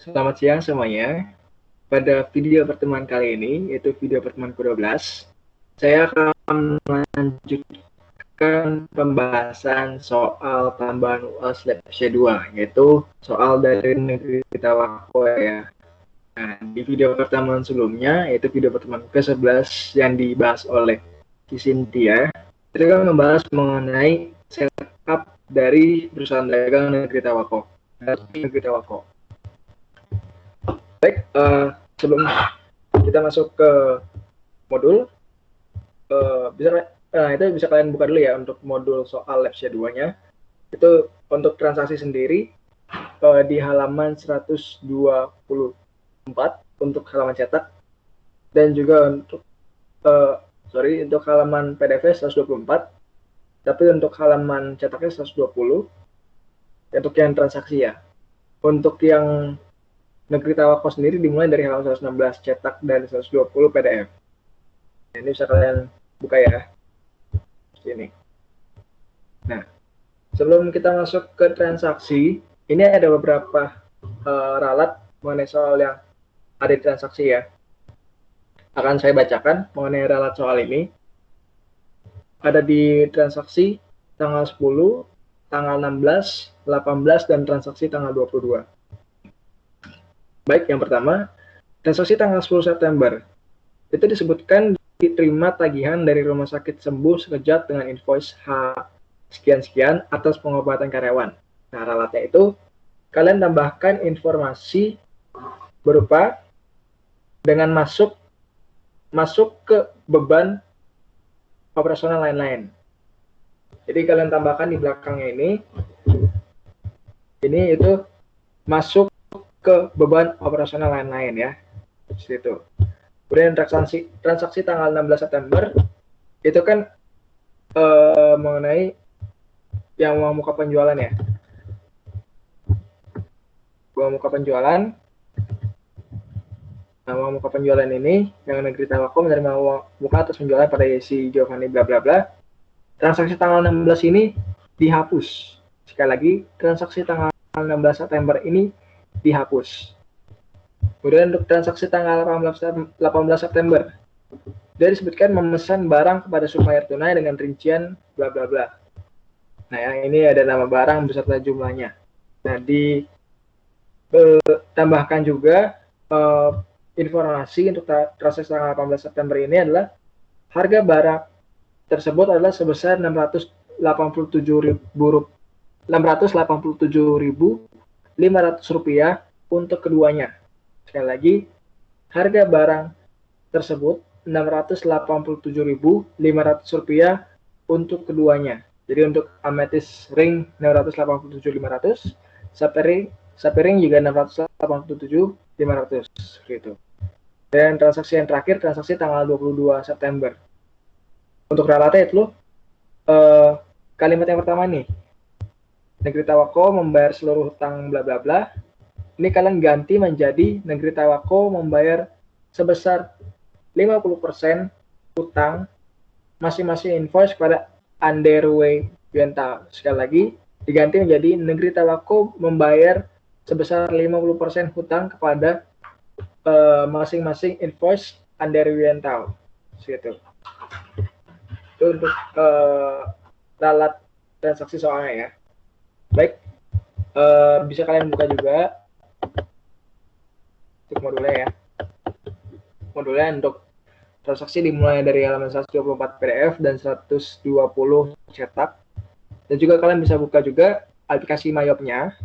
Selamat siang semuanya. Pada video pertemuan kali ini, yaitu video pertemuan ke-12, saya akan melanjutkan pembahasan soal tambahan UAS Lab C2, yaitu soal dari negeri Tawako ya. Nah, di video pertemuan sebelumnya, yaitu video pertemuan ke-11 yang dibahas oleh Cynthia, kita akan membahas mengenai setup dari perusahaan dagang negeri Tawako. Baik, sebelum kita masuk ke modul, itu bisa kalian buka dulu ya untuk modul soal lab C2-nya. Itu untuk transaksi sendiri di halaman 124 untuk halaman cetak, dan juga untuk untuk halaman PDF 124, tapi untuk halaman cetaknya 120 untuk yang transaksi ya. Untuk yang negeri Tawako sendiri dimulai dari halaman 116 cetak dan 120 PDF. Ini bisa kalian buka ya, sini. Nah, sebelum kita masuk ke transaksi, ini ada beberapa ralat mengenai soal yang ada di transaksi ya. Akan saya bacakan mengenai ralat soal ini. Ada di transaksi tanggal 10, tanggal 16, 18, dan transaksi tanggal 22. Baik, yang pertama, transaksi tanggal 10 September. Itu disebutkan diterima tagihan dari rumah sakit sembuh sekejap dengan invoice H sekian-sekian atas pengobatan karyawan. Nah, ralatnya itu kalian tambahkan informasi berupa dengan masuk ke beban operasional lain-lain. Jadi kalian tambahkan di belakangnya ini itu masuk ke beban operasional lain-lain ya. Situ. Kemudian transaksi tanggal 16 September itu kan mengenai yang uang muka penjualan ya. Uang muka penjualan. Nah, uang muka penjualan ini yang negeri Tawako menerima uang muka atas penjualan pada si Giovanni bla bla bla. Transaksi tanggal 16 ini dihapus. Sekali lagi, transaksi tanggal 16 September ini dihapus. Kemudian untuk transaksi tanggal 18 September, dia disebutkan memesan barang kepada supplier tunai dengan rincian bla bla bla. Nah, yang ini ada nama barang beserta jumlahnya. Nah, ditambahkan juga informasi untuk transaksi tanggal 18 September ini adalah harga barang tersebut adalah sebesar 687.500 rupiah untuk keduanya. Sekali lagi, harga barang tersebut 687.500 rupiah untuk keduanya. Jadi untuk amethyst ring 687.500, sapphire ring juga 687.500 gitu. Dan transaksi yang terakhir, transaksi tanggal 22 September. Untuk ralatnya itu kalimat yang pertama nih, negeri Tawako membayar seluruh hutang bla bla bla. Ini kalian ganti menjadi negeri Tawako membayar sebesar 50% hutang masing-masing invoice kepada Underway Yuantao. Sekali lagi, diganti menjadi negeri Tawako membayar sebesar 50% hutang kepada masing-masing invoice Underway Yuantao. Gitu. Itu untuk ralat transaksi soalnya ya. Baik, bisa kalian buka juga untuk modulnya ya. Modulnya untuk transaksi dimulai dari halaman 124 PDF dan 120 cetak. Dan juga kalian bisa buka juga aplikasi Mayopnya.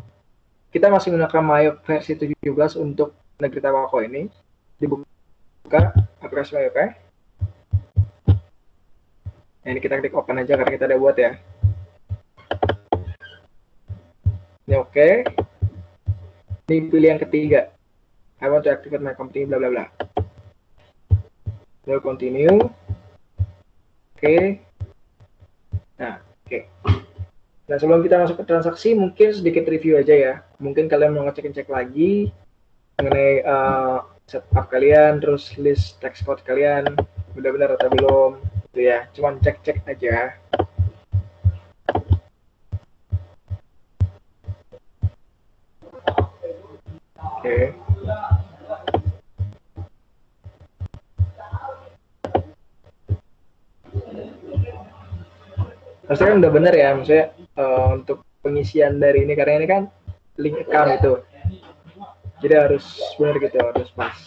Kita masih menggunakan Mayop versi 17 untuk negeri Tawako ini. Dibuka aplikasi Mayopnya. Nah, ini kita klik open aja karena kita udah buat ya. Ini oke. Ini pilih yang ketiga. I want to activate my company bla bla bla. Lalu continue. Oke. Nah, oke. Nah, sebelum kita masuk ke transaksi, mungkin sedikit review aja ya. Mungkin kalian mau ngecek lagi mengenai setup kalian, terus list text code kalian benar-benar atau belum, gitu ya. Cuman cek aja. Oke. harusnya kan udah bener ya, maksudnya untuk pengisian dari ini, karena ini kan link account itu, jadi harus bener gitu, harus pas.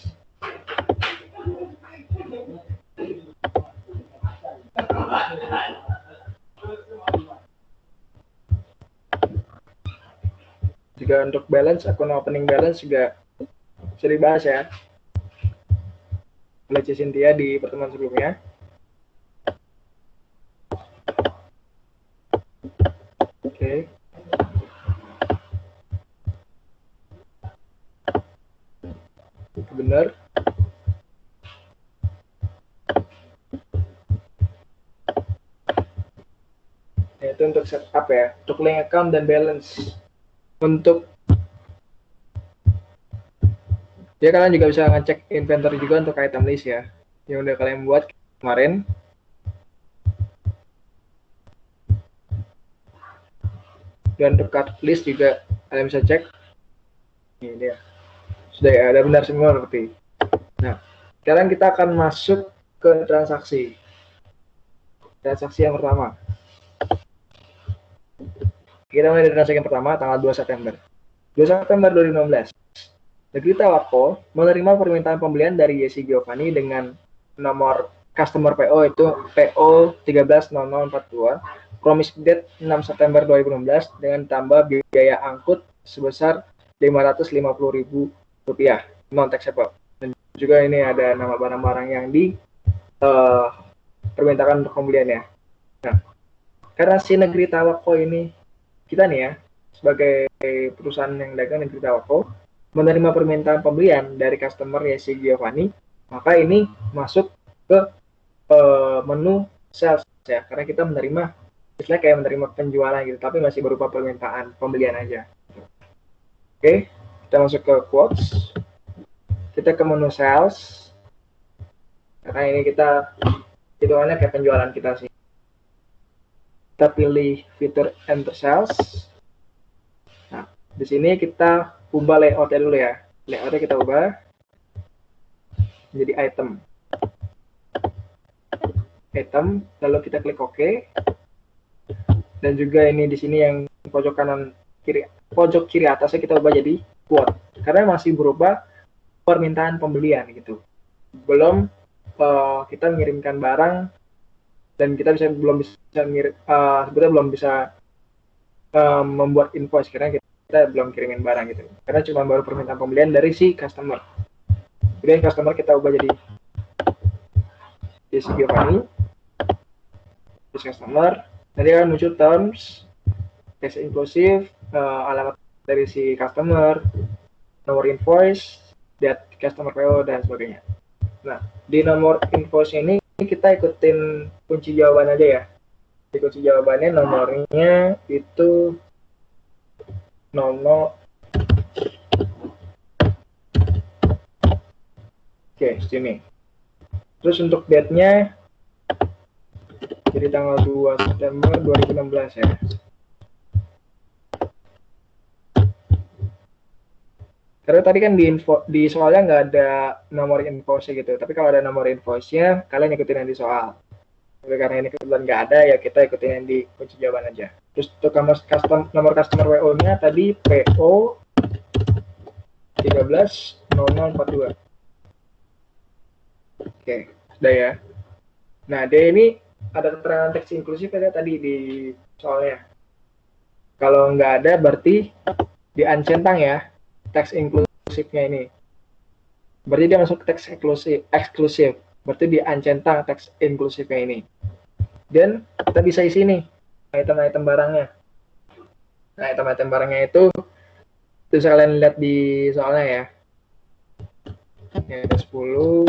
Juga untuk balance, akun opening balance juga bisa dibahas ya oleh Cynthia di pertemuan sebelumnya. Oke. Benar. Nah, itu untuk setup ya, untuk link account dan balance. Untuk ya, kalian juga bisa ngecek inventory juga untuk item list ya, yang udah kalian buat kemarin. Dan untuk card list juga kalian bisa cek. Ini dia. Sudah ya, ada benar semua berarti. Nah, sekarang kita akan masuk ke transaksi. Transaksi yang pertama. Kita mulai dari transaksi yang pertama, tanggal 2 September. 2 September 2016. Negrita Wako menerima permintaan pembelian dari Yesi Giovanni dengan nomor customer PO itu PO 130042, promise date 6 September 2016 dengan tambah biaya angkut sebesar Rp550.000 non taxable. Dan juga ini ada nama barang-barang yang di permintaan untuk pembeliannya. Nah, karena si Negrita Wako ini, kita nih ya, sebagai perusahaan yang dagang Negrita Wako, menerima permintaan pembelian dari customer Yesi Giovanni, maka ini masuk ke menu sales ya, karena kita menerima istilahnya kayak menerima penjualan gitu, tapi masih berupa permintaan pembelian aja. Oke, kita masuk ke quotes, kita ke menu sales, karena ini kita hitungannya kayak penjualan kita sih. Kita pilih fitur enter sales. Nah, di sini kita ubah layoutnya dulu ya, layoutnya kita ubah menjadi item, lalu kita klik OK. Dan juga ini di sini yang pojok kanan kiri, pojok kiri atasnya kita ubah jadi quote, karena masih berupa permintaan pembelian gitu. Belum kita mengirimkan barang dan kita belum bisa sebetulnya belum bisa membuat invoice karena kita belum kirimin barang gitu. Karena cuma baru permintaan pembelian dari si customer. Kemudian customer kita ubah jadi Giovanni, customer. Nanti akan muncul terms, text inklusif, alamat dari si customer, nomor invoice, date customer PO, dan sebagainya. Nah, di nomor invoice ini kita ikutin kunci jawaban aja ya. Di kunci jawabannya nomornya itu nomor. Oke, sini. Terus untuk date-nya jadi tanggal 2 September 2016 ya. Karena tadi kan di soalnya nggak ada nomor invoice gitu. Tapi kalau ada nomor invoice-nya, kalian ikutin yang di soal. Tapi karena ini kebetulan nggak ada, ya kita ikutin yang di kunci jawaban aja. Terus untuk nomor customer WO-nya tadi PO 130042. Oke, sudah ya. Nah, dia ini ada keterangan teks inklusif ya tadi di soalnya. Kalau nggak ada berarti diancentang ya teks inklusifnya ini. Berarti dia masuk ke teks eksklusif. Berarti diancentang teks inklusifnya ini. Dan kita bisa isi nih item-item barangnya. Nah, item-item barangnya itu bisa kalian lihat di soalnya ya. Ini ada 10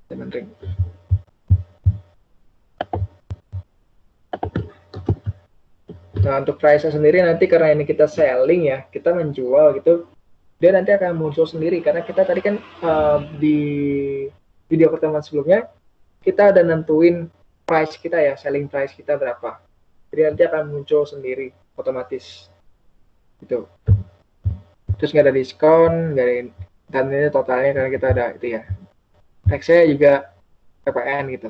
diamond ring. Nah, untuk price sendiri nanti karena ini kita selling ya, kita menjual gitu, dia nanti akan muncul sendiri karena kita tadi kan di video pertemuan sebelumnya kita ada nentuin price kita ya, selling price kita berapa. Jadi nanti akan muncul sendiri otomatis gitu. Terus nggak ada diskon, nggak ada, dan ini totalnya karena kita ada itu ya. Taxnya juga PPN gitu.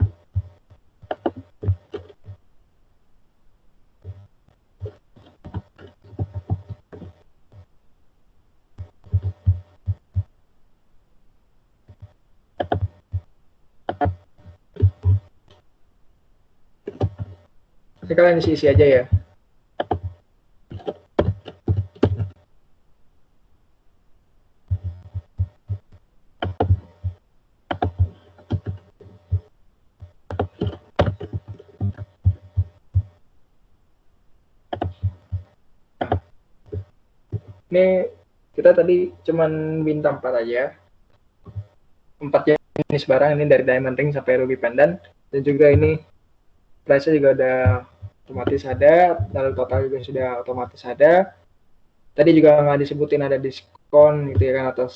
Ini kalian isi aja ya. Ini kita tadi cuman bintang 4 aja. 4 jenis barang ini dari diamond ring sampai ruby pendant, dan juga ini price-nya juga ada otomatis ada, lalu total juga sudah otomatis ada. Tadi juga nggak disebutin ada diskon gitu ya kan atas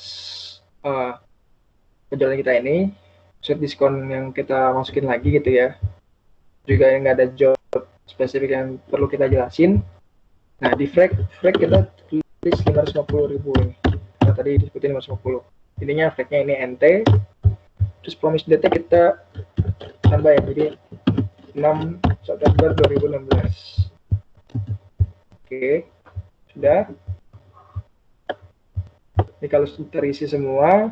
penjualan kita ini, set diskon yang kita masukin lagi gitu ya. Juga nggak ada job spesifik yang perlu kita jelasin. Nah di frag kita tulis 550.000 ini. Nah tadi disebutin 550. Intinya fragnya ini NT. Terus promise date kita tambah ya, jadi 6 September 2016. Oke, sudah. Ini kalau terisi semua,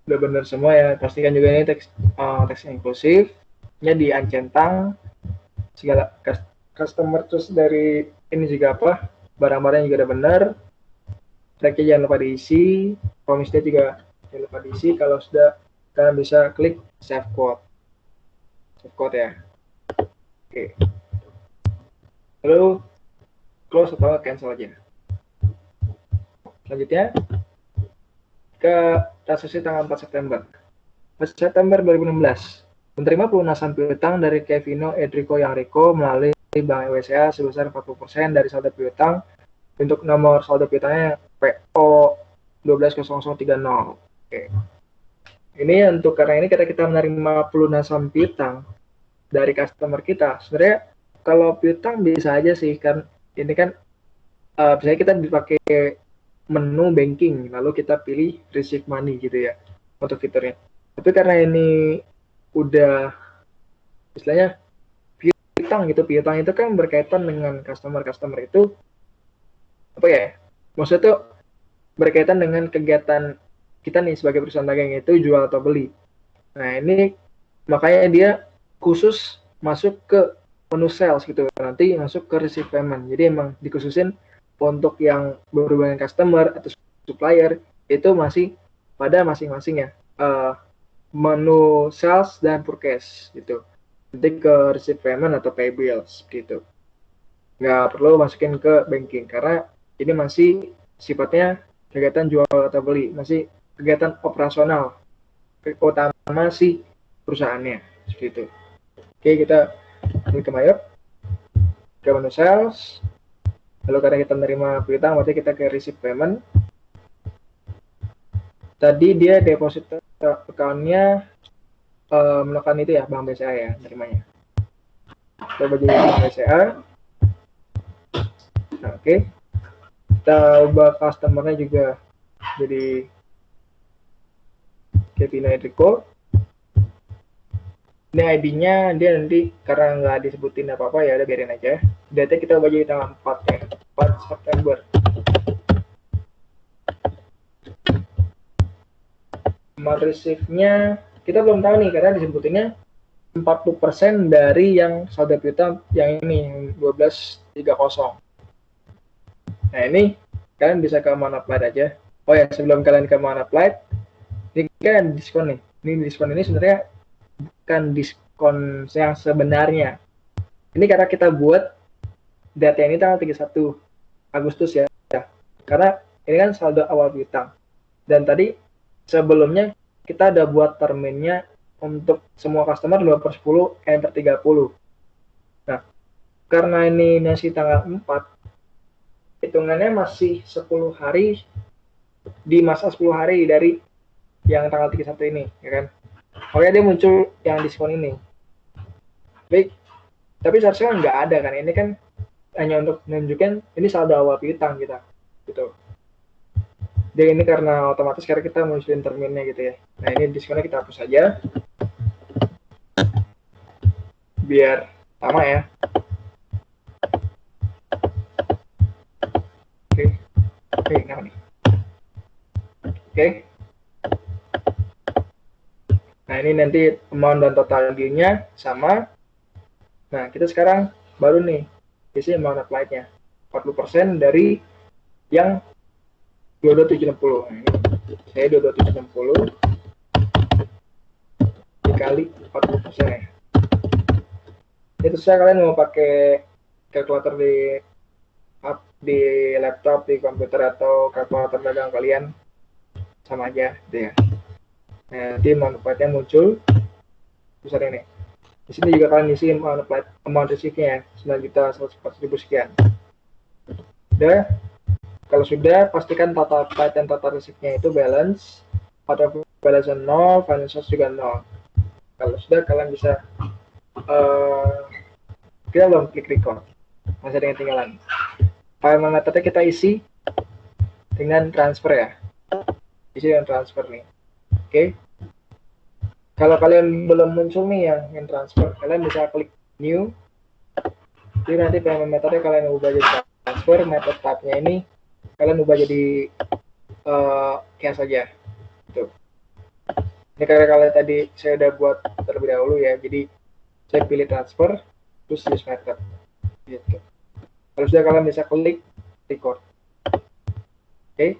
udah benar semua ya. Pastikan juga ini teks inklusif. Nya di uncentang segala customer terus dari ini juga apa, barang-barang juga udah benar. Tracknya jangan lupa diisi, promise-nya juga jangan lupa diisi. Kalau sudah, kalian bisa klik save quote ya. Oke, lalu close atau cancel aja. Selanjutnya ke transaksi tanggal 4 September 2016, menerima pelunasan piutang dari Kevino Edrico Yangriko melalui Bank WCA sebesar 40% dari saldo piutang untuk nomor saldo piutangnya PO 120030. Oke. Ini untuk karena ini kita menerima pelunasan piutang dari customer kita. Sebenarnya kalau piutang bisa aja sih, kan ini kan misalnya kita dipakai menu banking lalu kita pilih receive money gitu ya untuk fiturnya. Tapi karena ini udah istilahnya piutang gitu, piutang itu kan berkaitan dengan customer itu apa ya, maksudnya tuh berkaitan dengan kegiatan kita nih sebagai perusahaan dagang, itu jual atau beli. Nah ini makanya dia khusus masuk ke menu sales gitu, nanti masuk ke receive payment. Jadi emang dikhususin untuk yang berhubungan customer atau supplier itu masih pada masing-masing ya, menu sales dan purchase gitu. Nanti ke receive payment atau pay bills gitu. Nggak perlu masukin ke banking karena ini masih sifatnya kegiatan jual atau beli, masih kegiatan operasional utama si perusahaannya seperti itu. Oke, kita klik ke Mayop, ke menu sales, lalu karena kita menerima piutang berarti kita ke receive payment. Tadi dia deposit account-nya menekan itu ya, Bank BCA ya nerimanya. Coba jadi Bank BCA. Nah, oke. Kita ubah customer-nya juga jadi Kevin Enrico. Ini ID-nya dia nanti karena nggak disebutin apa-apa ya udah biarin aja. Data kita ubah jadi tanggal 4 ya, 4 September. Amount receive-nya kita belum tahu nih karena disebutinnya 40% dari yang saldo piutang yang ini 1230. Nah ini kalian bisa ke amount applied aja. Oh ya, sebelum kalian ke amount applied, ini kan diskon nih. Ini diskon ini sebenarnya bukan diskon yang sebenarnya. Ini karena kita buat data ini tanggal 31 Agustus ya. Karena ini kan saldo awal piutang. Dan tadi sebelumnya kita ada buat terminnya untuk semua customer 2/10 N/30. Nah, karena ini masih tanggal 4, hitungannya masih 10 hari di masa 10 hari dari yang tanggal 31 ini, ya kan? Oke, dia muncul yang diskon ini. Baik, tapi seharusnya nggak ada kan? Ini kan hanya untuk menunjukkan ini saldo awal piutang kita, gitu. Jadi ini karena otomatis karena kita munculin terminnya gitu ya. Nah ini diskonnya kita hapus aja, biar sama ya. Oke, kenapa nih? Oke. Nah ini nanti amount dan total deal-nya sama. Nah, kita sekarang baru nih isi amount applied-nya 40% dari yang 22760. Nah, ini saya 22760 dikali 40% ya. Itu saya kalian mau pakai kalkulator di laptop, di komputer, atau kalkulator dagang kalian, sama aja gitu ya. Nah, nanti manfaatnya muncul besar ini. Di sini juga kalian isi amount receive-nya ya, 9.140.000 sekian. Udah, kalau sudah, pastikan total applied dan total receive-nya itu balance, atau balance 0, financials juga 0. Kalau sudah, kalian bisa kita belum klik record, masih ada yang ketinggalan. File metode kita isi dengan transfer ya, isi dengan transfer nih. Oke, kalau kalian belum muncul nih yang transfer, kalian bisa klik new. Jadi nanti payment metode kalian ubah jadi transfer, method type-nya ini kalian ubah jadi cash aja. Tuh. Ini karena kalian tadi saya udah buat terlebih dahulu ya, jadi saya pilih transfer, terus use method. Gitu. Kalau sudah, kalian bisa klik record. Oke,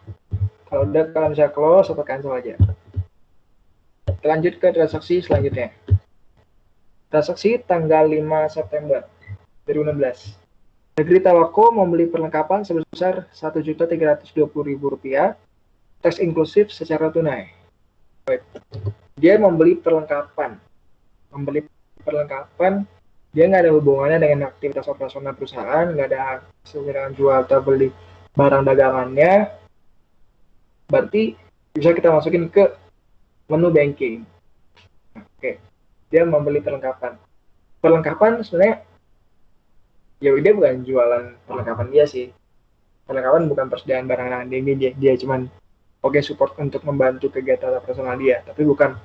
kalau udah, kalian bisa close atau cancel aja. Kita lanjut ke transaksi selanjutnya. Transaksi tanggal 5 September 2016. Negeri Tawako membeli perlengkapan sebesar Rp1.320.000, tax inklusif secara tunai. Dia membeli perlengkapan. Dia nggak ada hubungannya dengan aktivitas operasional perusahaan, nggak ada dengan jual atau beli barang dagangannya. Berarti bisa kita masukin ke menu banking. Oke, dia membeli perlengkapan. Perlengkapan sebenarnya ya dia bukan jualan perlengkapan dia sih. Perlengkapan bukan persediaan barang dia cuman support untuk membantu kegiatan operasional dia, tapi bukan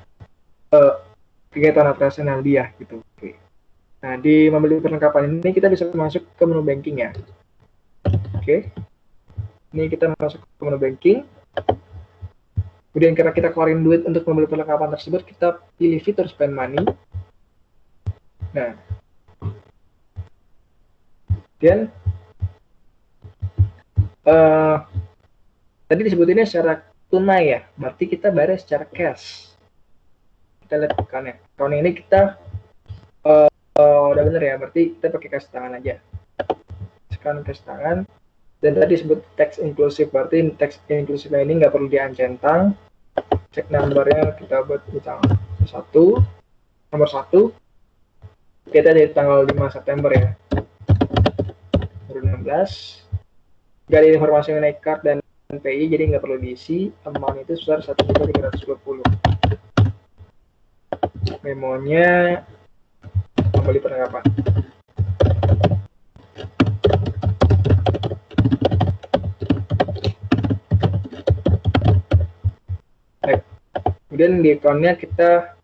kegiatan operasional dia gitu. Oke. Nah, di membeli perlengkapan ini kita bisa masuk ke menu banking ya. Oke. Ini kita masuk ke menu banking. Kemudian karena kita keluarin duit untuk membeli perlengkapan tersebut, kita pilih fitur spend money. Nah, dan tadi disebutinnya secara tunai ya, berarti kita bayar secara cash. Kita lihat akunnya. Akun ini kita udah bener ya, berarti kita pakai cash tangan aja. Sekarang cash tangan. Dan tadi disebut tax inklusif, berarti tax inklusifnya ini nggak perlu diancentang. Cek nomornya kita buat di tanggal 1, nomor 1. Kita dari tanggal 5 September ya, 2016. Gak ada informasi mengenai card dan PI, jadi nggak perlu diisi. Amount itu sebesar 1.320. Memonya membeli perlengkapan. Kemudian di account-nya kita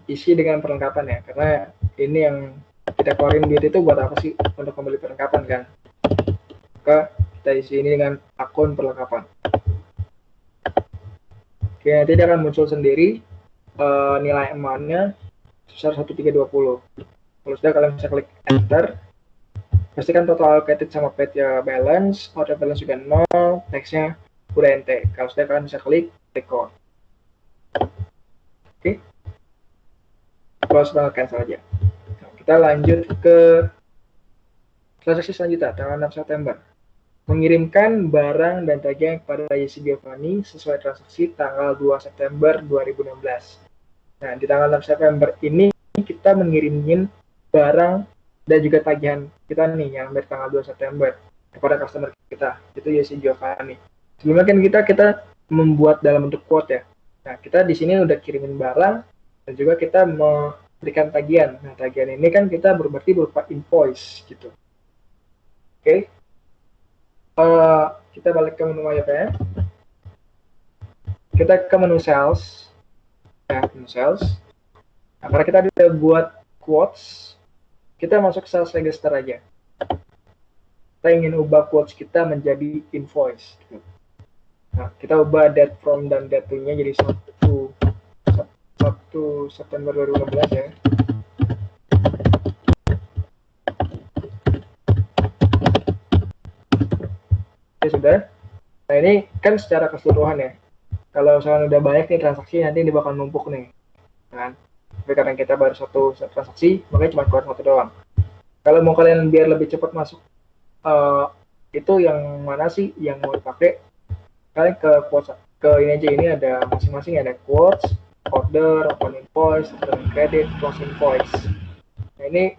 isi dengan perlengkapan ya, karena ini yang kita keluarin duit itu buat apa sih? Untuk membeli perlengkapan kan. Maka kita isi ini dengan akun perlengkapan. Oke, nanti dia akan muncul sendiri nilai amount-nya sebesar 1.320. Kalau sudah, kalian bisa klik enter. Pastikan total allocated sama paid ya balance, order balance juga 0, text-nya udah ente. Kalau sudah, kalian bisa klik record. Oke, close dan cancel aja. Nah, kita lanjut ke transaksi selanjutnya, tanggal 6 September. Mengirimkan barang dan tagihan kepada Yesi Giovanni sesuai transaksi tanggal 2 September 2016. Nah, di tanggal 6 September ini kita mengirimin barang dan juga tagihan kita nih yang dari tanggal 2 September kepada customer kita, itu Yesi Giovanni. Sebelumnya kan kita membuat dalam bentuk quote ya. Nah, kita di sini udah kirimin barang dan juga kita memberikan tagihan. Nah, tagihan ini kan kita berarti berupa invoice gitu. Oke. Kita balik ke menu WP. Kita ke menu sales. Ya, menu sales. Nah, karena kita udah buat quotes, kita masuk sales register aja. Kita ingin ubah quotes kita menjadi invoice gitu. Nah, kita ubah date from dan date to-nya jadi 1 September 2016 ya. Oke, sudah. Nah, ini kan secara keseluruhan ya. Kalau misalkan udah banyak nih transaksi, nanti ini bakal numpuk nih. Kan? Tapi karena kita baru satu transaksi, makanya cuma keluar satu doang. Kalau mau kalian biar lebih cepat masuk, itu yang mana sih yang mau dipakai? Kalian ke quotes, ke ini aja, ini ada masing-masing, ada quotes, order, open invoice, open credit, close invoice. Nah, ini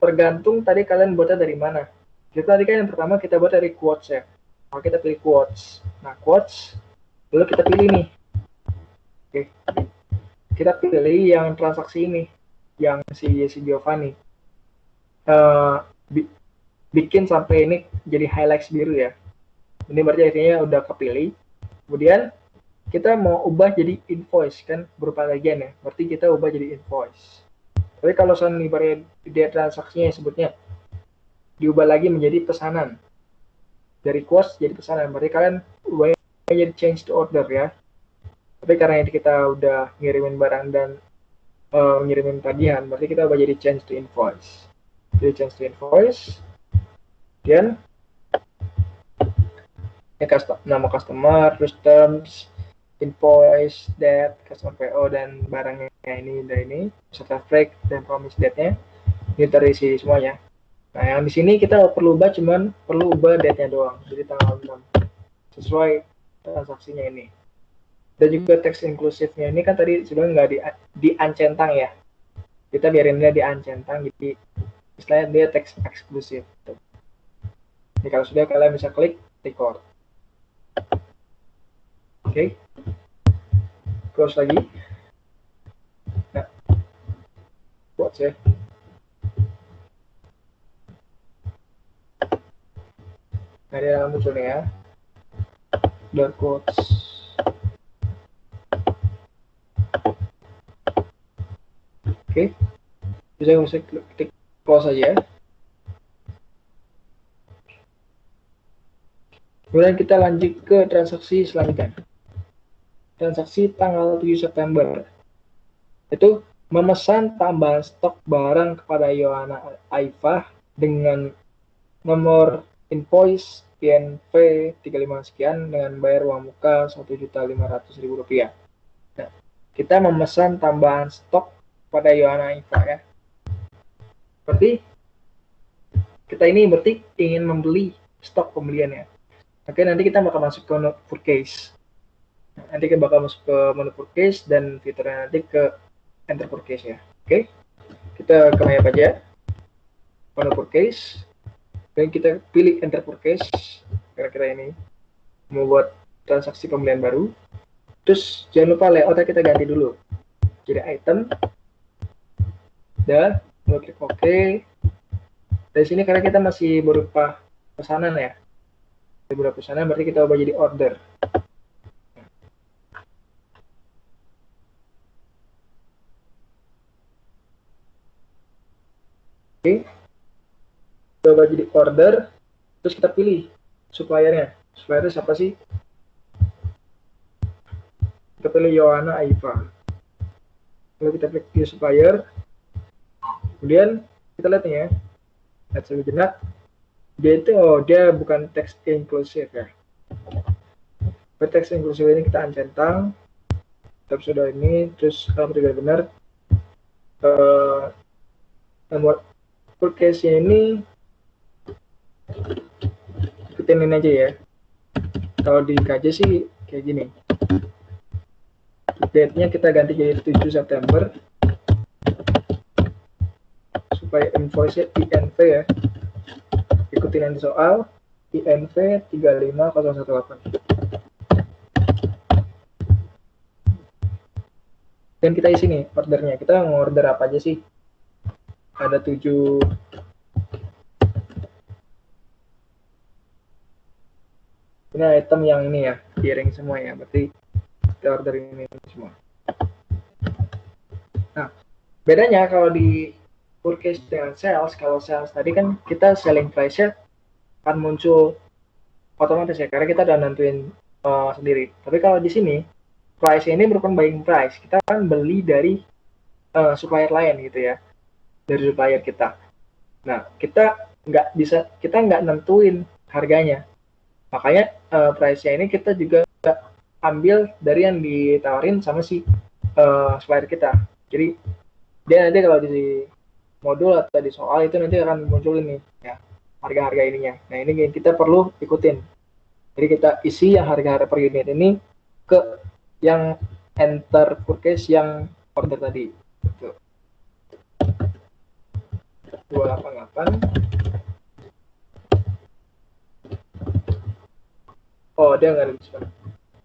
tergantung tadi kalian buatnya dari mana. Kita tadi kan yang pertama kita buat dari quotes ya. Maka kita pilih quotes. Nah, quotes, lalu kita pilih nih. Oke. Kita pilih yang transaksi ini, yang si Giovanni. Bikin sampai ini jadi highlights biru ya. Ini berarti artinya udah kepilih. Kemudian kita mau ubah jadi invoice kan, berupa tagihan ya. Berarti kita ubah jadi invoice. Tapi kalau soal ibaratnya dia transaksinya sebutnya diubah lagi menjadi pesanan. Dari quotes jadi pesanan. Berarti kalian ubahnya jadi change to order ya. Tapi karena ini kita udah ngirimin barang dan ngirimin tagihan, berarti kita ubah jadi change to invoice. Jadi change to invoice. Kemudian nama customer, terus terms, invoice, date, customer PO, dan barangnya ini dan ini, serta freight dan promise date-nya. Ini terisi semuanya. Nah, yang di sini kita perlu ubah cuman perlu ubah date-nya doang. Jadi tanggal 6 sesuai transaksinya ini. Dan juga teks inklusifnya ini kan tadi sudah nggak di uncentang ya. Kita biarin dia di uncentang, jadi istilahnya dia teks eksklusif. Jadi kalau sudah kalian bisa klik record. Oke. Close lagi. Nah, buat saya. Nah, dia muncul nih ya. Dark quotes. Oke. Bisa klik close aja. Kemudian kita lanjut ke transaksi selanjutnya. Transaksi tanggal 7 September. Itu memesan tambahan stok barang kepada Yohana Aifah dengan nomor invoice INV 35 sekian dengan bayar uang muka Rp1.500.000. Nah, kita memesan tambahan stok pada Yohana Aifah ya. Berarti kita ini berarti ingin membeli stok pembeliannya. Oke, nanti kita bakal masuk ke menu purchase. Nanti kita bakal masuk ke menu purchase dan fiturnya nanti ke enter purchase ya. Oke, kita ke menu aja, menu purchase, dan kita pilih enter purchase. Kira-kira ini mau buat transaksi pembelian baru. Terus jangan lupa layoutnya kita ganti dulu. Jadi item, dan mau klik OK. Dari sini karena kita masih berupa pesanan ya. Berupa pesanan berarti kita ubah jadi order. Oke, coba jadi order, terus kita pilih suppliernya. Suppliernya siapa sih? Kita pilih Yohana Aifah. Lalu kita klik view supplier. Kemudian kita lihat nih ya, lihat sejenak. Dia itu dia bukan teks inklusif ya. Teks inklusif ini kita uncentang. Tab sudah ini, terus kalau tidak benar, nomor purchase-nya ini ikutin ini aja ya. Kalau di KJ sih kayak gini. Date-nya kita ganti jadi 7 September supaya invoice-nya INV ya. Ikutin yang di soal, INV 35018. Dan kita isi nih ordernya. Kita ngorder apa aja sih? Ada 7 ini item yang ini ya, piring semua ya, berarti kita order ini semua. Nah, bedanya kalau di purchase dengan sales, kalau sales tadi kan kita selling price-nya akan muncul otomatis ya, karena kita udah nentuin sendiri. Tapi kalau di sini, price ini merupakan buying price. Kita kan beli dari supplier lain gitu ya, dari supplier kita. Nah, kita nggak nentuin harganya. Makanya price-nya ini kita juga ambil dari yang ditawarin sama si supplier kita. Jadi dia nanti kalau di modul atau di soal itu nanti akan muncul ini ya harga-harga ininya. Nah ini kita perlu ikutin. Jadi kita isi yang harga-harga per unit ini ke yang enter purchase yang order tadi. Gitu. 288. Oh dia nggak ada diskon.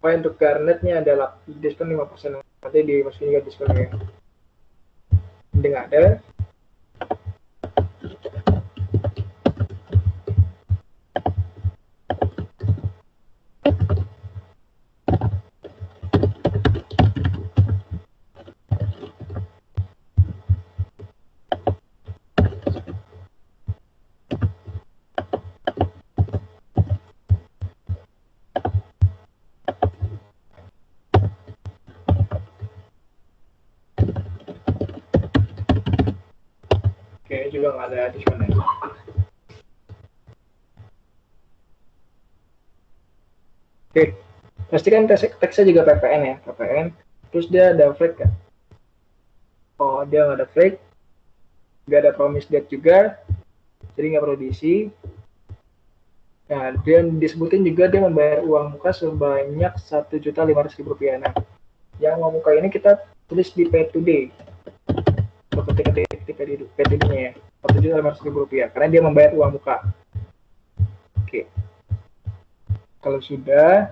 Oh untuk garnetnya adalah diskon 5%. Nanti dimasukin juga diskonnya. Ini nggak ada. Oke juga nggak ada diskonnya. Oke, pastikan teksnya juga PPN ya, PPN. Terus dia ada flag kan? Oh dia nggak ada flag, nggak ada promise date juga, jadi nggak perlu diisi. Nah, dia disebutin juga dia membayar uang muka sebanyak Rp1.500.000. Nah, yang uang muka ini kita tulis di pay today. Ketika di pay today-nya ya, Rp1.500.000 karena dia membayar uang muka. Oke. Kalau sudah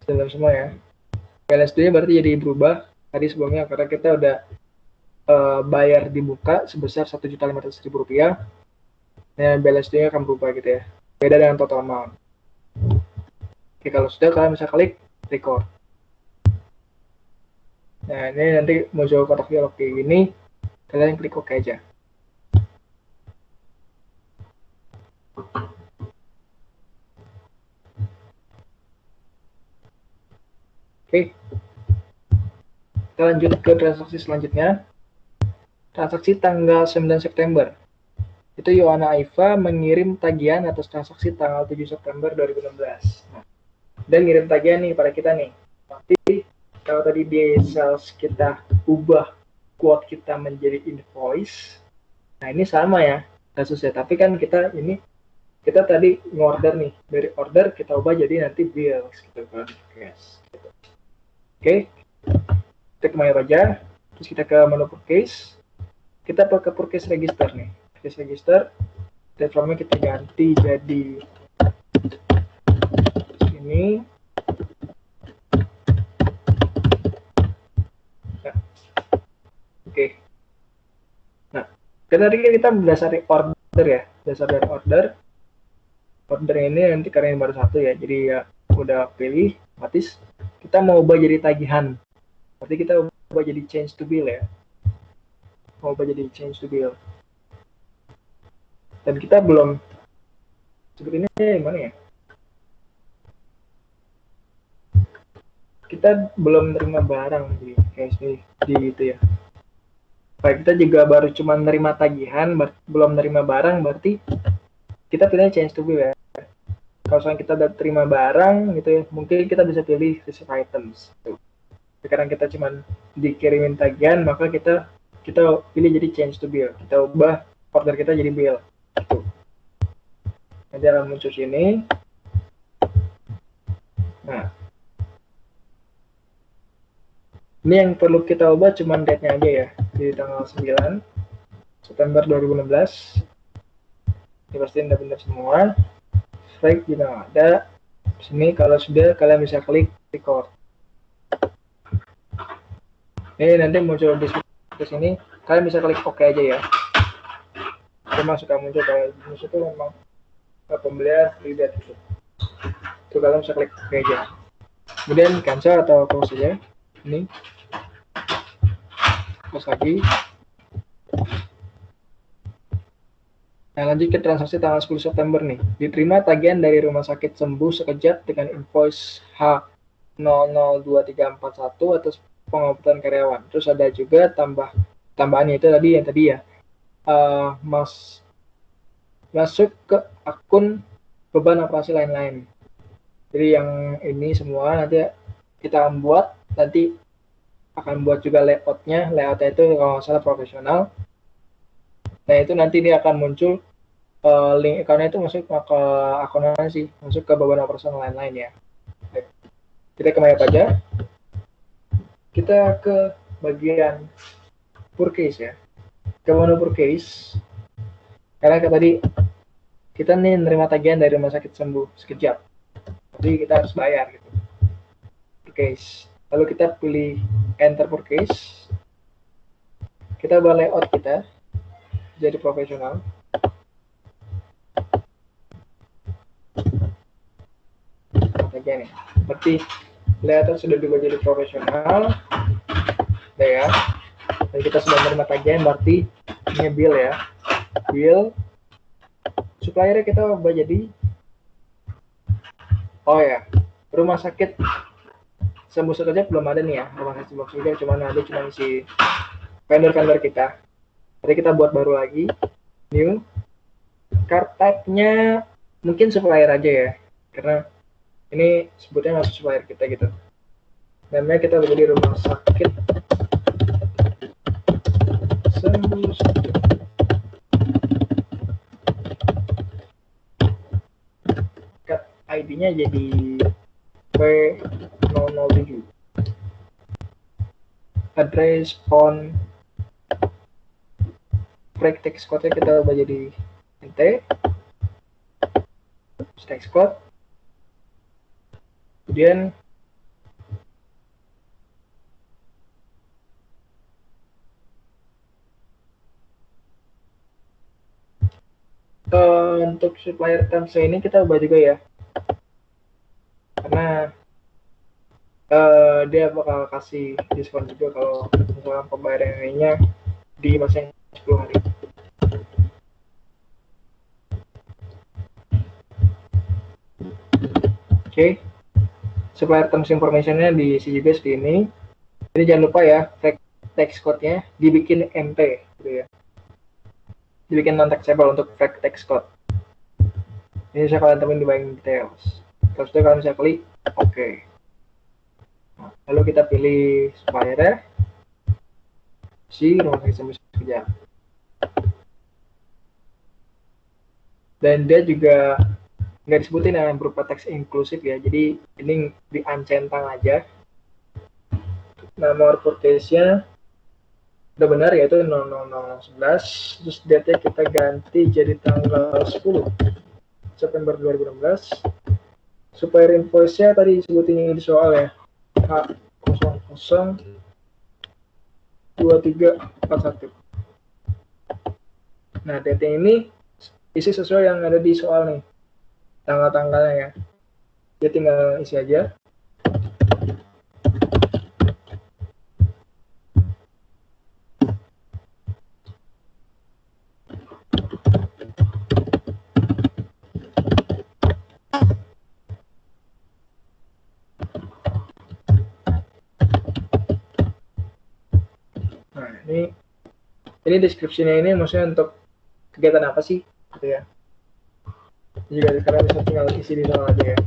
semua ya. Balance due-nya berarti jadi berubah tadi sebelumnya karena kita udah bayar di muka sebesar Rp1.500.000. Nah, balance due-nya akan berubah gitu ya. Beda dengan total amount. Oke, kalau sudah kalian bisa klik record. Nah, ini nanti muncul kotak dialog kayak gini. Kalian klik OK aja. Oke. Kita lanjut ke transaksi selanjutnya. Transaksi tanggal 9 September. Itu Yohana Aifa mengirim tagihan atas transaksi tanggal 7 September 2016. Nah, dan ngirim tagihan nih pada kita nih. Tapi kalau tadi di sales kita ubah quote kita menjadi invoice. Nah, ini sama ya kasusnya. Tapi kan kita tadi ngorder nih. Dari order kita ubah jadi nanti bills gitu kan. Yes. Gitu. Oke. Kita ke My Raja. Terus kita ke menu purchase. Kita ke purchase register nih. Purchase register. Platformnya kita ganti jadi ini. Nah. Oke. Nah, tadi kita berdasarkan order ya. Dasar dari order ini nanti karena ini baru satu ya. Jadi ya udah pilih otomatis kita mau ubah jadi tagihan. Berarti kita ubah jadi change to bill ya. Mau ubah jadi change to bill. Dan kita belum sepertinya gimana ya? Kita belum terima barang di KSP di itu ya. Baik, kita juga baru cuma nerima tagihan, belum nerima barang, berarti kita pilih change to bill ya. Kalau misalnya kita udah terima barang gitu ya, mungkin kita bisa pilih receive items. Sekarang kita cuma dikirimin tagihan, maka kita pilih jadi change to bill. Kita ubah order kita jadi bill. Gitu. Nanti akan muncul sini. Nah, ini yang perlu kita ubah cuma date-nya aja ya, di tanggal 9 September 2016. Dipastikan udah benar semua. Flag juga ada. Sini kalau sudah kalian bisa klik record. Ini nanti muncul di sini, kalian bisa klik OK aja ya. Cuma suka muncul kalau muncul itu memang pembelian free date itu. Itu kalian bisa klik OK aja. Kemudian cancel atau close aja. Ini close lagi. Nah, lanjut ke transaksi tanggal 10 September nih. Diterima tagihan dari Rumah Sakit Sembuh Sekejap dengan invoice H002341 atas pengobatan karyawan. Terus ada juga tambahannya itu tadi ya. Masuk ke akun beban operasi lain-lain. Jadi yang ini semua nanti kita buat, nanti akan buat juga layoutnya itu kalau nggak salah profesional. Nah itu nanti dia akan muncul link account itu masuk ke akun mana sih, masuk ke beban operasional lain-lain ya. Kita ke map aja, kita ke bagian purchase ya, ke menu purchase, karena tadi kita nih nerima tagihan dari rumah sakit sembuh sekejap, jadi kita harus bayar gitu. Purchase, lalu kita pilih enter purchase, kita buat layout kita jadi profesional. Tagihan ya, berarti layout sudah dibuat jadi profesional. Udah ya, dan kita sudah menerima tagihan, berarti ini bill ya, bill suppliernya kita ubah jadi, oh ya, rumah sakit sembuh sekejap belum ada nih ya, rumah sakit sembuh sekejap cuma ada si vendor kita. Jadi kita buat baru lagi, new, card type-nya mungkin supplier aja ya, karena ini sebutnya masuk supplier kita gitu. Namanya kita ubah jadi rumah sakit sembuh sekejap. Card ID-nya jadi P007. Address, phone, break text code-nya kita ubah jadi NT, text code, kemudian untuk supplier terms ini kita ubah juga ya, karena dia bakal kasih diskon juga kalau misalkan pembayarannya di masa yang 10 hari. Oke, supplier terms information-nya diisi juga seperti ini. Jadi jangan lupa ya, text code-nya dibikin MP gitu ya, dibikin non taxable untuk text code. Ini bisa kalian temuin di buying details. Terus itu kalian bisa klik OK. Nah, lalu kita pilih supplier si rumah sakit sembuh sekejap. Dan dia juga nggak disebutin yang berupa teks inklusif ya, jadi ini diancentang aja. Nomor purchase-nya udah benar yaitu 00011, terus date-nya kita ganti jadi tanggal 10 September 2016. Supplier invoice-nya tadi sebutin di soal ya, H002341. Nah, date ini isi sesuai yang ada di soal nih, tanggal-tanggalnya ya. Dia tinggal isi aja. Nah, ini deskripsinya ini maksudnya untuk kegiatan apa sih gitu ya. Jika kalian bisa tinggal isi di sana aja ya.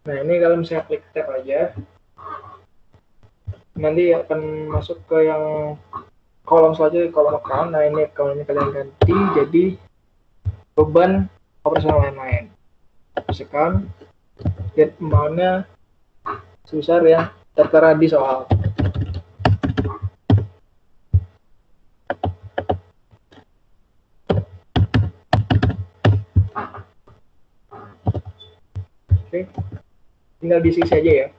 Nah, ini kalau misalnya klik tab aja, nanti akan masuk ke yang kolom selanjutnya, kolom account. Nah, ini account-nya kalian ganti jadi beban operasional lain-lain. Account, get amount-nya sebesar yang tertera di soal. Oke, tinggal diisi aja ya.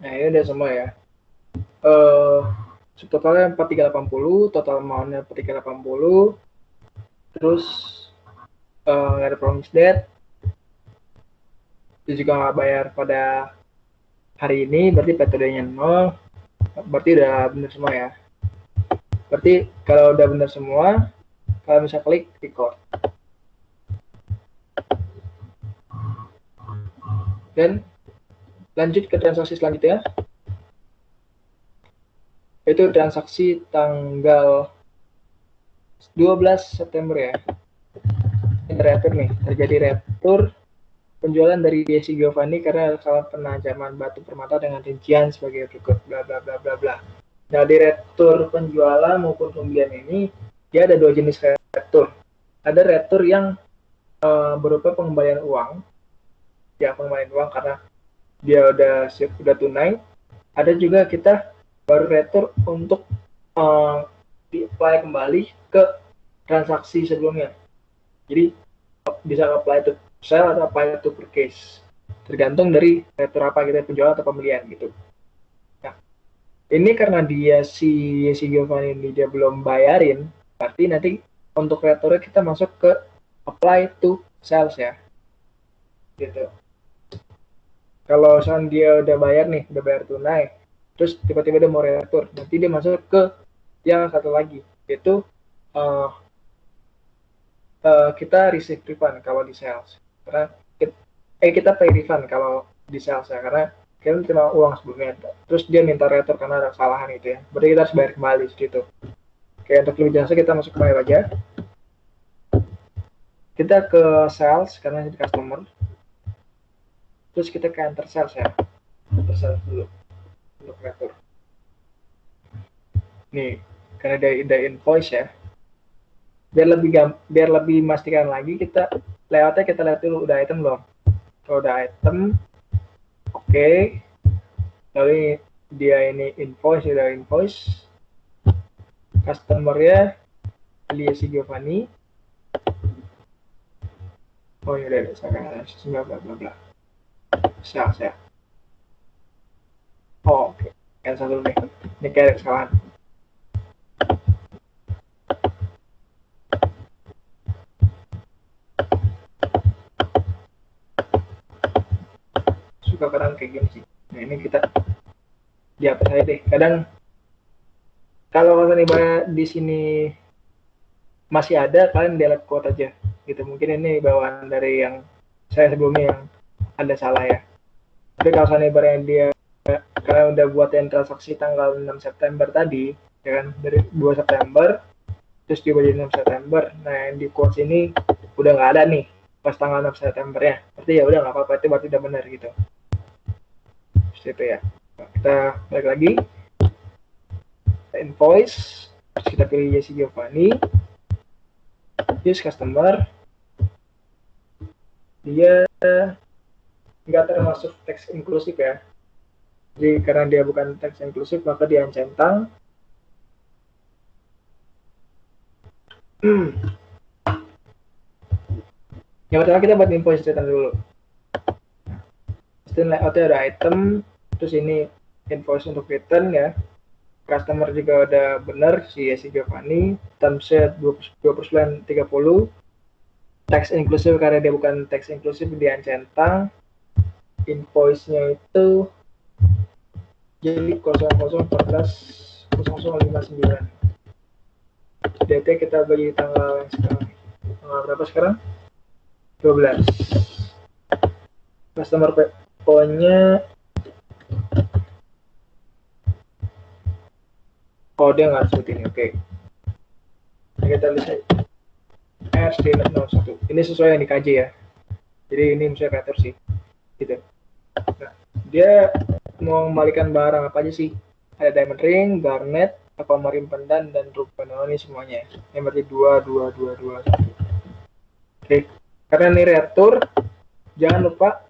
Nah, ini udah semua ya. Totalnya 4380, total amount-nya 4380. Terus nggak ada promise date. Dia juga nggak bayar pada hari ini, berarti metodenya 0. Berarti udah benar semua ya. Berarti kalau udah benar semua, kalian bisa klik record. Dan lanjut ke transaksi selanjutnya. Itu transaksi tanggal 12 September ya. Ini retur nih, terjadi retur penjualan dari Desi Giovanni karena salah penajaman batu permata dengan rincian sebagai berikut bla bla bla bla bla. Nah, di retur penjualan maupun pembelian ini dia ada dua jenis retur. Ada retur yang berupa pengembalian uang, ya pengembalian uang karena dia udah tunai. Ada juga kita baru retur untuk di-apply kembali ke transaksi sebelumnya. Jadi bisa apply to sell atau apply to purchase, tergantung dari retur apa kita penjualan atau pembelian gitu. Nah, ini karena si Giovanni ini dia belum bayarin, berarti nanti untuk returnya kita masuk ke apply to sales ya, gitu. Kalau misalnya dia udah bayar nih, udah bayar tunai, terus tiba-tiba dia mau retur, nanti dia masuk ke yang satu lagi, yaitu kita receive refund kalau di sales. Karena kita pay refund kalau di sales ya, karena kita terima uang sebelumnya. Terus dia minta retur karena ada kesalahan itu ya. Berarti kita harus bayar kembali gitu. Oke, untuk lebih jelasnya kita masuk ke bayar aja. Kita ke sales karena ini customer. Terus kita ke enter sales ya. Enter sales dulu untuk retur. Nih, karena ada invoice ya. Biar lebih memastikan lagi, kita lihat dulu udah item belum. Kalau udah item, oke. Lalu dia ini invoice, udah invoice. Customer-nya Liesi Giovanni. Oh ya udah, saya bla bla bla. Sales ya. Oh oke. Cancel dulu nih. Ini kayak kesalahan. Suka kadang kayak gini sih. Nah ini kita dihapus aja deh. Kadang kalau misalnya di sini masih ada, kalian delete quote aja. Gitu. Mungkin ini bawaan dari yang saya sebelumnya yang ada salah ya. Tapi kalau misalnya dia karena udah buatin transaksi tanggal 6 September tadi, ya kan, dari 2 September, terus juga jadi 6 September, nah yang di quotes ini udah nggak ada nih pas tanggal 6 September ya, berarti ya udah nggak apa-apa, itu berarti udah benar gitu. Terus itu ya, nah, kita balik lagi, invoice, terus kita pilih Jesse Giovanni, use customer, dia nggak termasuk teks inklusif ya. Jadi karena dia bukan teks inklusif, maka dia centang. Yang pertama kita buat invoice statement dulu. Setelah layoutnya ada item, terus ini invoice untuk return ya. Customer juga udah benar si Giovanni, termsnya 20% 30. Teks inklusif karena dia bukan teks inklusif, dia centang. Invoice-nya itu jadi 0014 0059. DT kita bagi tanggal yang sekarang. Tanggal berapa sekarang? 12. Customer PO-nya dia nggak sebutin. Oke. Nah, kita lihat RC01. Ini sesuai yang dikaji ya. Jadi ini misalnya kreator sih. Gitu. Nah, dia mau mengembalikan barang apa aja sih? Ada diamond ring, garnet, aquamarine pendan, dan rubber. Ini semuanya. Yang berarti 2. Oke. Karena ini retur, jangan lupa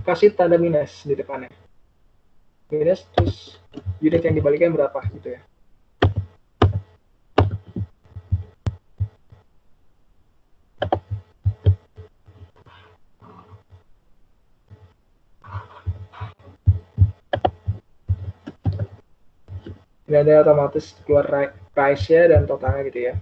kasih tanda minus di depannya. Minus terus unit yang dibalikan berapa gitu ya. Ini ada otomatis keluar price-nya dan totalnya gitu ya.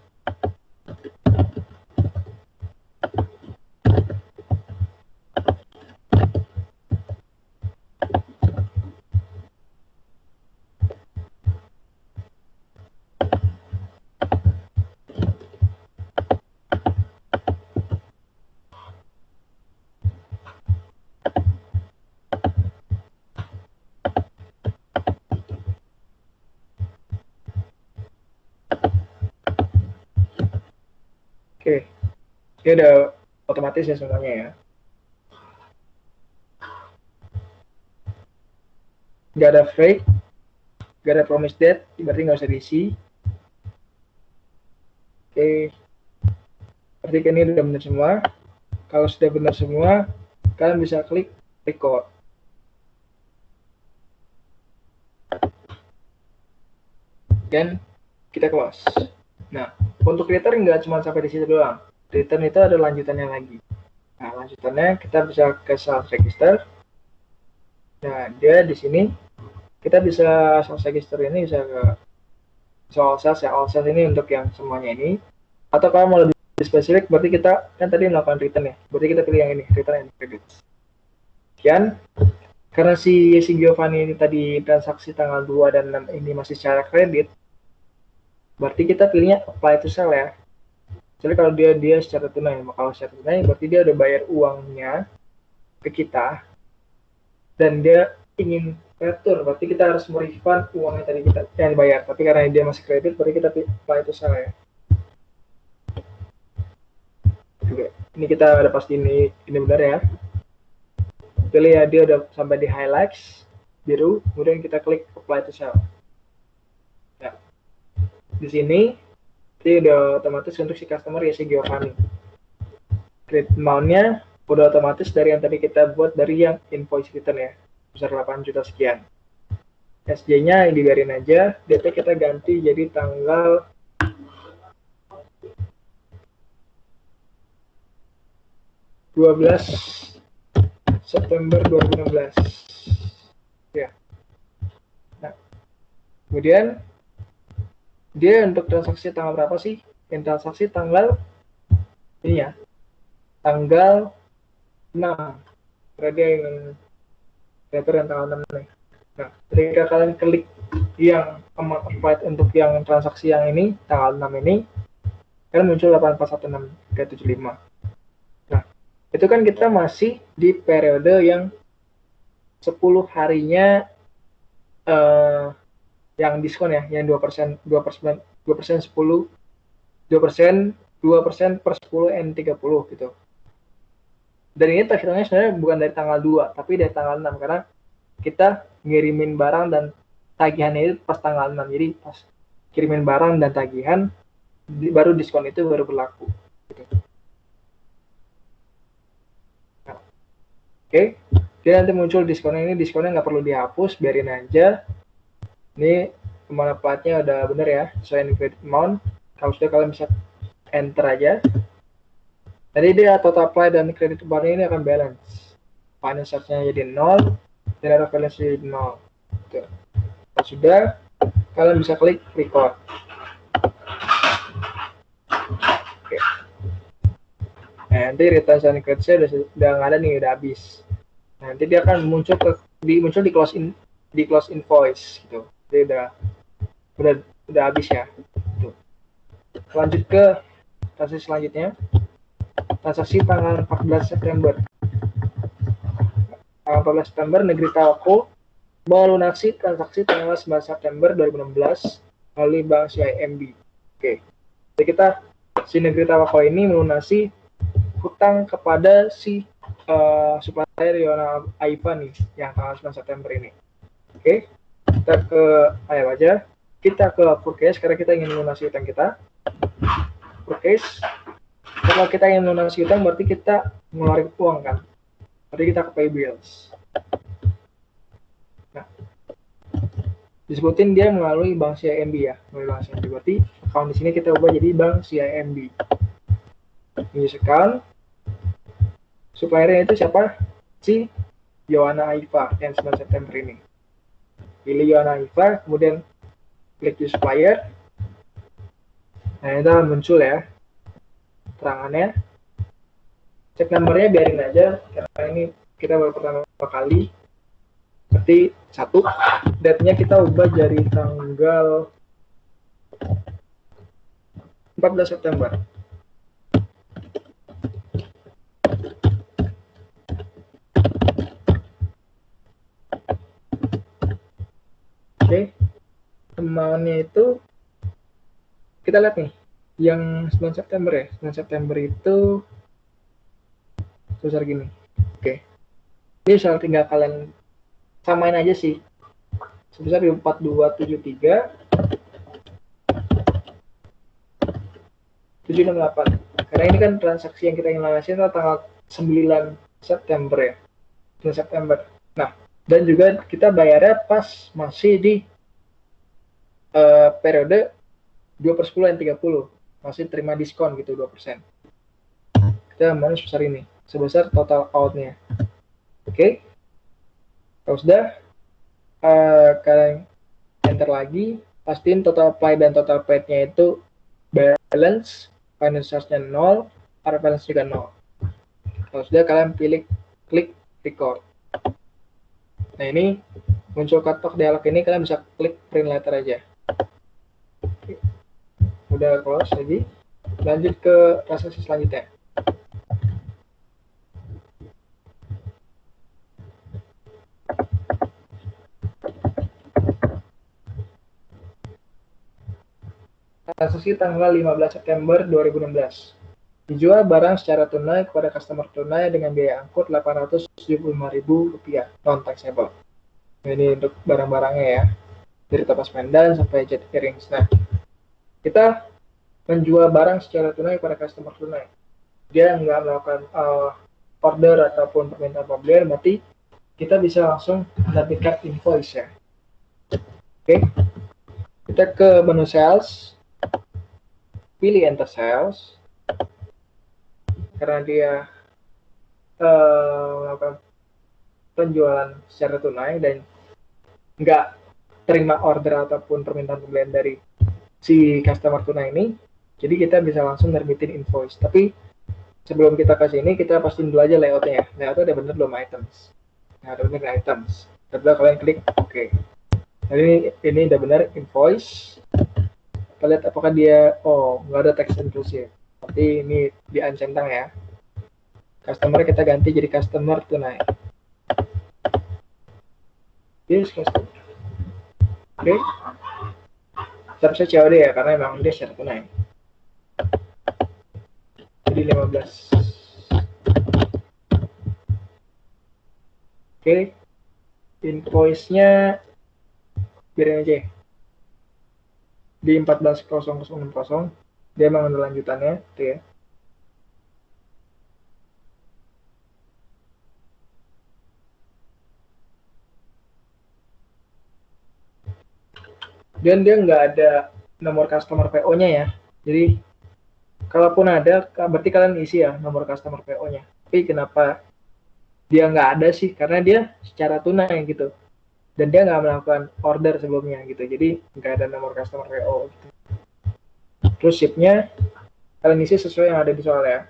Oke, ini udah otomatis ya semuanya ya. Nggak ada fake, nggak ada promise date, berarti nggak usah diisi. Oke, berarti ini udah benar semua. Kalau sudah benar semua, kalian bisa klik record. Dan kita close. Nah, untuk return nggak cuma sampai di situ doang. Return itu ada lanjutannya lagi. Nah, lanjutannya kita bisa ke sales register. Nah, dia di sini kita bisa sales register ini bisa ke soal sales ya. All sales ini untuk yang semuanya ini. Atau kalau mau lebih spesifik, berarti kita kan tadi melakukan return ya. Berarti kita pilih yang ini, return and credits. Sekian. Karena si Giovanni ini tadi transaksi tanggal 2 dan 6 ini masih secara kredit, berarti kita pilihnya apply to sell ya. Jadi kalau dia secara tunai, kalau secara tunai berarti dia udah bayar uangnya ke kita dan dia ingin retur, berarti kita harus merefund uangnya tadi kita yang dibayar. Tapi karena dia masih kredit, berarti kita apply to sell ya. Oke, ini kita udah pasti ini benar ya. Pilih ya, dia udah sampai di highlights biru, kemudian kita klik apply to sell. Ya. Di sini dia udah otomatis untuk si customer ya si Giovanni. Credit amount-nya udah otomatis dari yang tadi kita buat dari yang invoice return ya, besar 8 juta sekian. SJ-nya dibiarin aja, DP kita ganti jadi tanggal 12 September 2016. Ya. Nah, kemudian dia untuk transaksi tanggal berapa sih? Yang transaksi tanggal ini ya, tanggal 6. Berarti yang retur yang tanggal 6 nih. Nah, ketika kalian klik yang amount applied untuk yang transaksi yang ini, tanggal 6 ini, kan muncul 8416375. Nah, itu kan kita masih di periode yang 10 harinya yang diskon ya, yang 2%, 2%, 2%, 10, 2%, 2% per 10 N30 gitu. Dan ini terhitungnya sebenarnya bukan dari tanggal 2, tapi dari tanggal 6 karena kita ngirimin barang dan tagihannya itu pas tanggal 6. Jadi pas kirimin barang dan tagihan baru diskon itu baru berlaku gitu. Nah, oke, dia nanti muncul diskonnya, ini diskonnya nggak perlu dihapus, biarin aja. Ini kemana platnya udah bener ya, sesuai credit amount. Kalau sudah kalian bisa enter aja. Jadi dia total apply dan credit amount ini akan balance. Finance charge-nya jadi 0, dan ada balance jadi 0. Gitu. Kalau sudah, kalian bisa klik record. Oke. Nah, nanti return and credit-nya udah nggak ada nih, udah habis. Nah, nanti dia akan muncul di close invoice gitu. Jadi udah habis ya. Gitu. Lanjut ke transaksi selanjutnya. Transaksi tanggal 14 September. Tanggal 14 September Negeri Tawako melunasi transaksi tanggal 9 September 2016 melalui Bank CIMB. Oke. Jadi si Negeri Tawako ini melunasi hutang kepada si supplier Yona Aifa nih yang tanggal 9 September ini. Oke. Kita ke aja. Kita ke purchase karena kita ingin melunasi hutang kita. Purchase. Kalau kita ingin melunasi hutang berarti kita ngeluarin uang kan. Berarti kita ke pay bills. Nah, disebutin dia melalui Bank CIMB ya, melalui Bank CIMB. Berarti account di sini kita ubah jadi Bank CIMB. Use account. Suppliernya itu siapa? Si Yohana Haifa yang 9 September ini. Pilih Yohana Haifa, kemudian klik use supplier. Nah, itu muncul ya terangannya. Cek nomornya biarin aja karena ini kita baru pertama kali. Berarti 1, date-nya kita ubah dari tanggal 14 September. Oke, amount-nya itu kita lihat nih, yang 9 September ya. 9 September itu sebesar gini. Oke, ini soal tinggal kalian samain aja sih. Sebesar 4273 768. Karena ini kan transaksi yang kita ingin lanjutin tanggal 9 September ya. 9 September. Nah, dan juga kita bayarnya pas masih di periode 2/10 dan 30. Masih terima diskon gitu 2%. Kita mau sebesar ini. Sebesar total out-nya. Oke. Kalau sudah, kalian enter lagi. Pastiin total apply dan total paid-nya itu balance, finance charge-nya 0, para balance juga 0. Kalau sudah, kalian pilih klik record. Nah, ini muncul cut-off dialog ini, kalian bisa klik print letter aja. Udah close lagi. Lanjut ke transaksi selanjutnya. Transaksi tanggal 15 September 2016. Dijual barang secara tunai kepada customer tunai dengan biaya angkut Rp875.000 non-taxable. Ini untuk barang-barangnya ya, dari tapas pendan sampai jet earrings. Nah, kita menjual barang secara tunai kepada customer tunai. Dia nggak melakukan order ataupun permintaan pembelian, berarti kita bisa langsung menerbitkan invoice ya. Oke, kita ke menu sales, pilih enter sales, karena dia melakukan penjualan secara tunai dan nggak terima order ataupun permintaan pembelian dari si customer tunai ini, jadi kita bisa langsung nerbitin invoice. Tapi sebelum kita ke sini, kita pastiin dulu aja layoutnya. Layoutnya udah bener belum items. Nah, udah bener items. Setelah kalian klik OK. Nah, ini udah bener invoice. Kita lihat apakah dia, nggak ada text inclusive. Tapi ini di uncentang ya. Customer kita ganti jadi customer tunai. Yes, customer. Oke. Kita bisa COD ya, karena memang dia secara tunai. Jadi 15. Oke. Invoice-nya biarin aja di 14.0060. Dia memang ada lanjutannya tuh ya. Dan dia nggak ada nomor customer PO-nya ya. Jadi kalaupun ada, berarti kalian isi ya nomor customer PO-nya. Tapi kenapa dia nggak ada sih? Karena dia secara tunai gitu. Dan dia nggak melakukan order sebelumnya gitu. Jadi nggak ada nomor customer PO gitu. Terus ship-nya kalian isi sesuai yang ada di soal ya.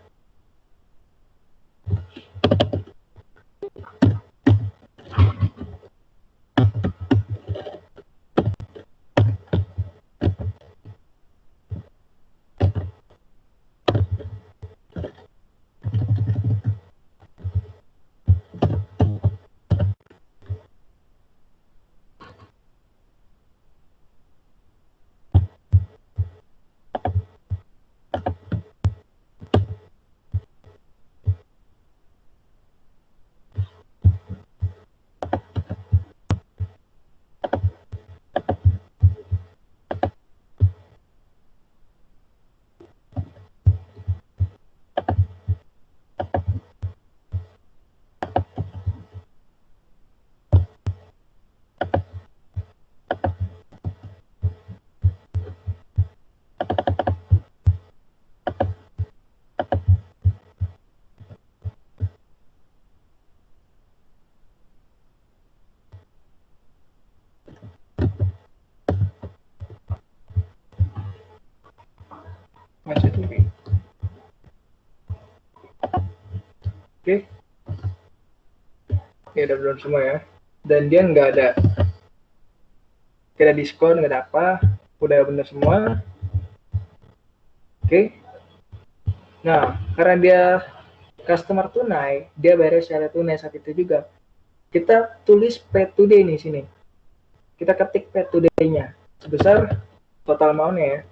Ya udah benar semua ya. Dan dia nggak ada diskon, nggak ada apa, udah benar semua. Oke. Nah, karena dia customer tunai, dia bayar secara tunai saat itu juga. Kita tulis pay today nih sini. Kita ketik pay today-nya sebesar total amount-nya ya.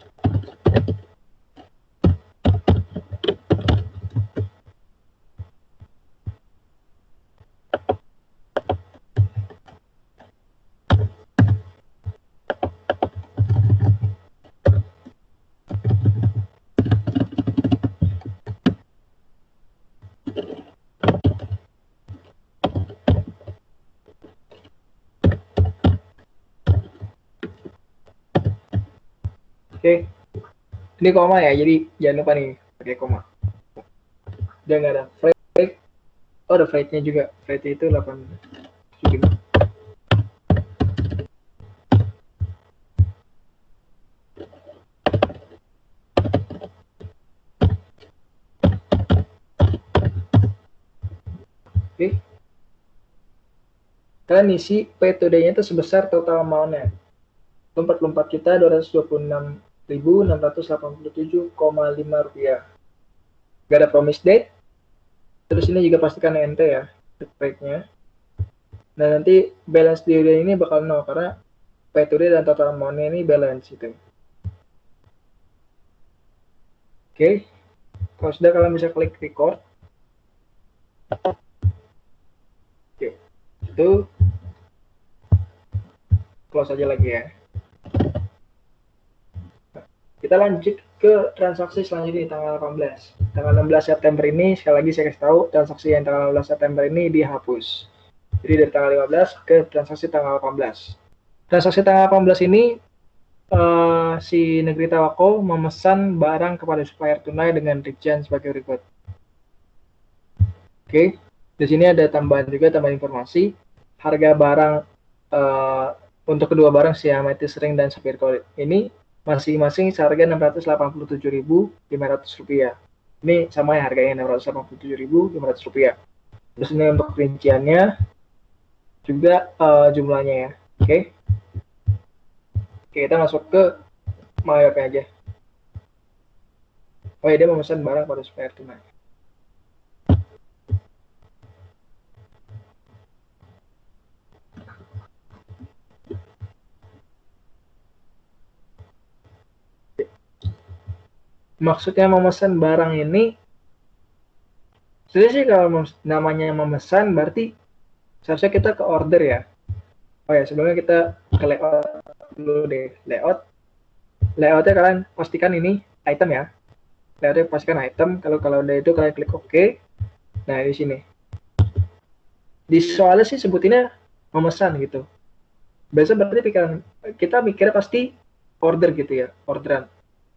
Oke. Ini koma ya, jadi jangan lupa nih pakai koma. Dia nggak ada freight. Oh, ada freight-nya juga. Freight itu 875. Oke. Kalian isi pay today-nya itu sebesar total amount-nya. Lompat kita 226.687,5 rupiah. Gak ada promise date. Terus ini juga pastikan NT ya, rate-nya. Nah, nanti balance di ini bakal 0 karena pay today dan total amount-nya ini balance itu. Oke. Kalau sudah, kalian bisa klik record. Oke. Itu close aja lagi ya. Kita lanjut ke transaksi selanjutnya di tanggal 18. Tanggal 16 September ini, sekali lagi saya kasih tahu, transaksi yang tanggal 16 September ini dihapus. Jadi dari tanggal 15 ke transaksi tanggal 18. Transaksi tanggal 18 ini, si Negeri Tawako memesan barang kepada supplier tunai dengan rincian sebagai berikut. Oke, di sini ada tambahan informasi. Harga barang untuk kedua barang, si Amethyst Ring dan Sapphire Gold ini masing-masing seharga Rp687.500. Ini sama ya harganya, Rp687.500. Terus ini untuk rinciannya juga jumlahnya ya. Oke. Oke, kita masuk ke Mayopnya aja. Oh ya, dia memesan barang pada supplier tunai. Maksudnya memesan barang ini, sebenarnya sih kalau namanya memesan berarti seharusnya kita ke order ya. Oh ya, sebelumnya kita ke layout dulu deh. Layoutnya kalian pastikan ini item ya. Layoutnya pastikan item. Kalau udah itu kalian klik OK. Nah, di sini. Di soalnya sih sebutinnya memesan gitu. Biasa berarti kita mikirnya pasti order gitu ya, orderan.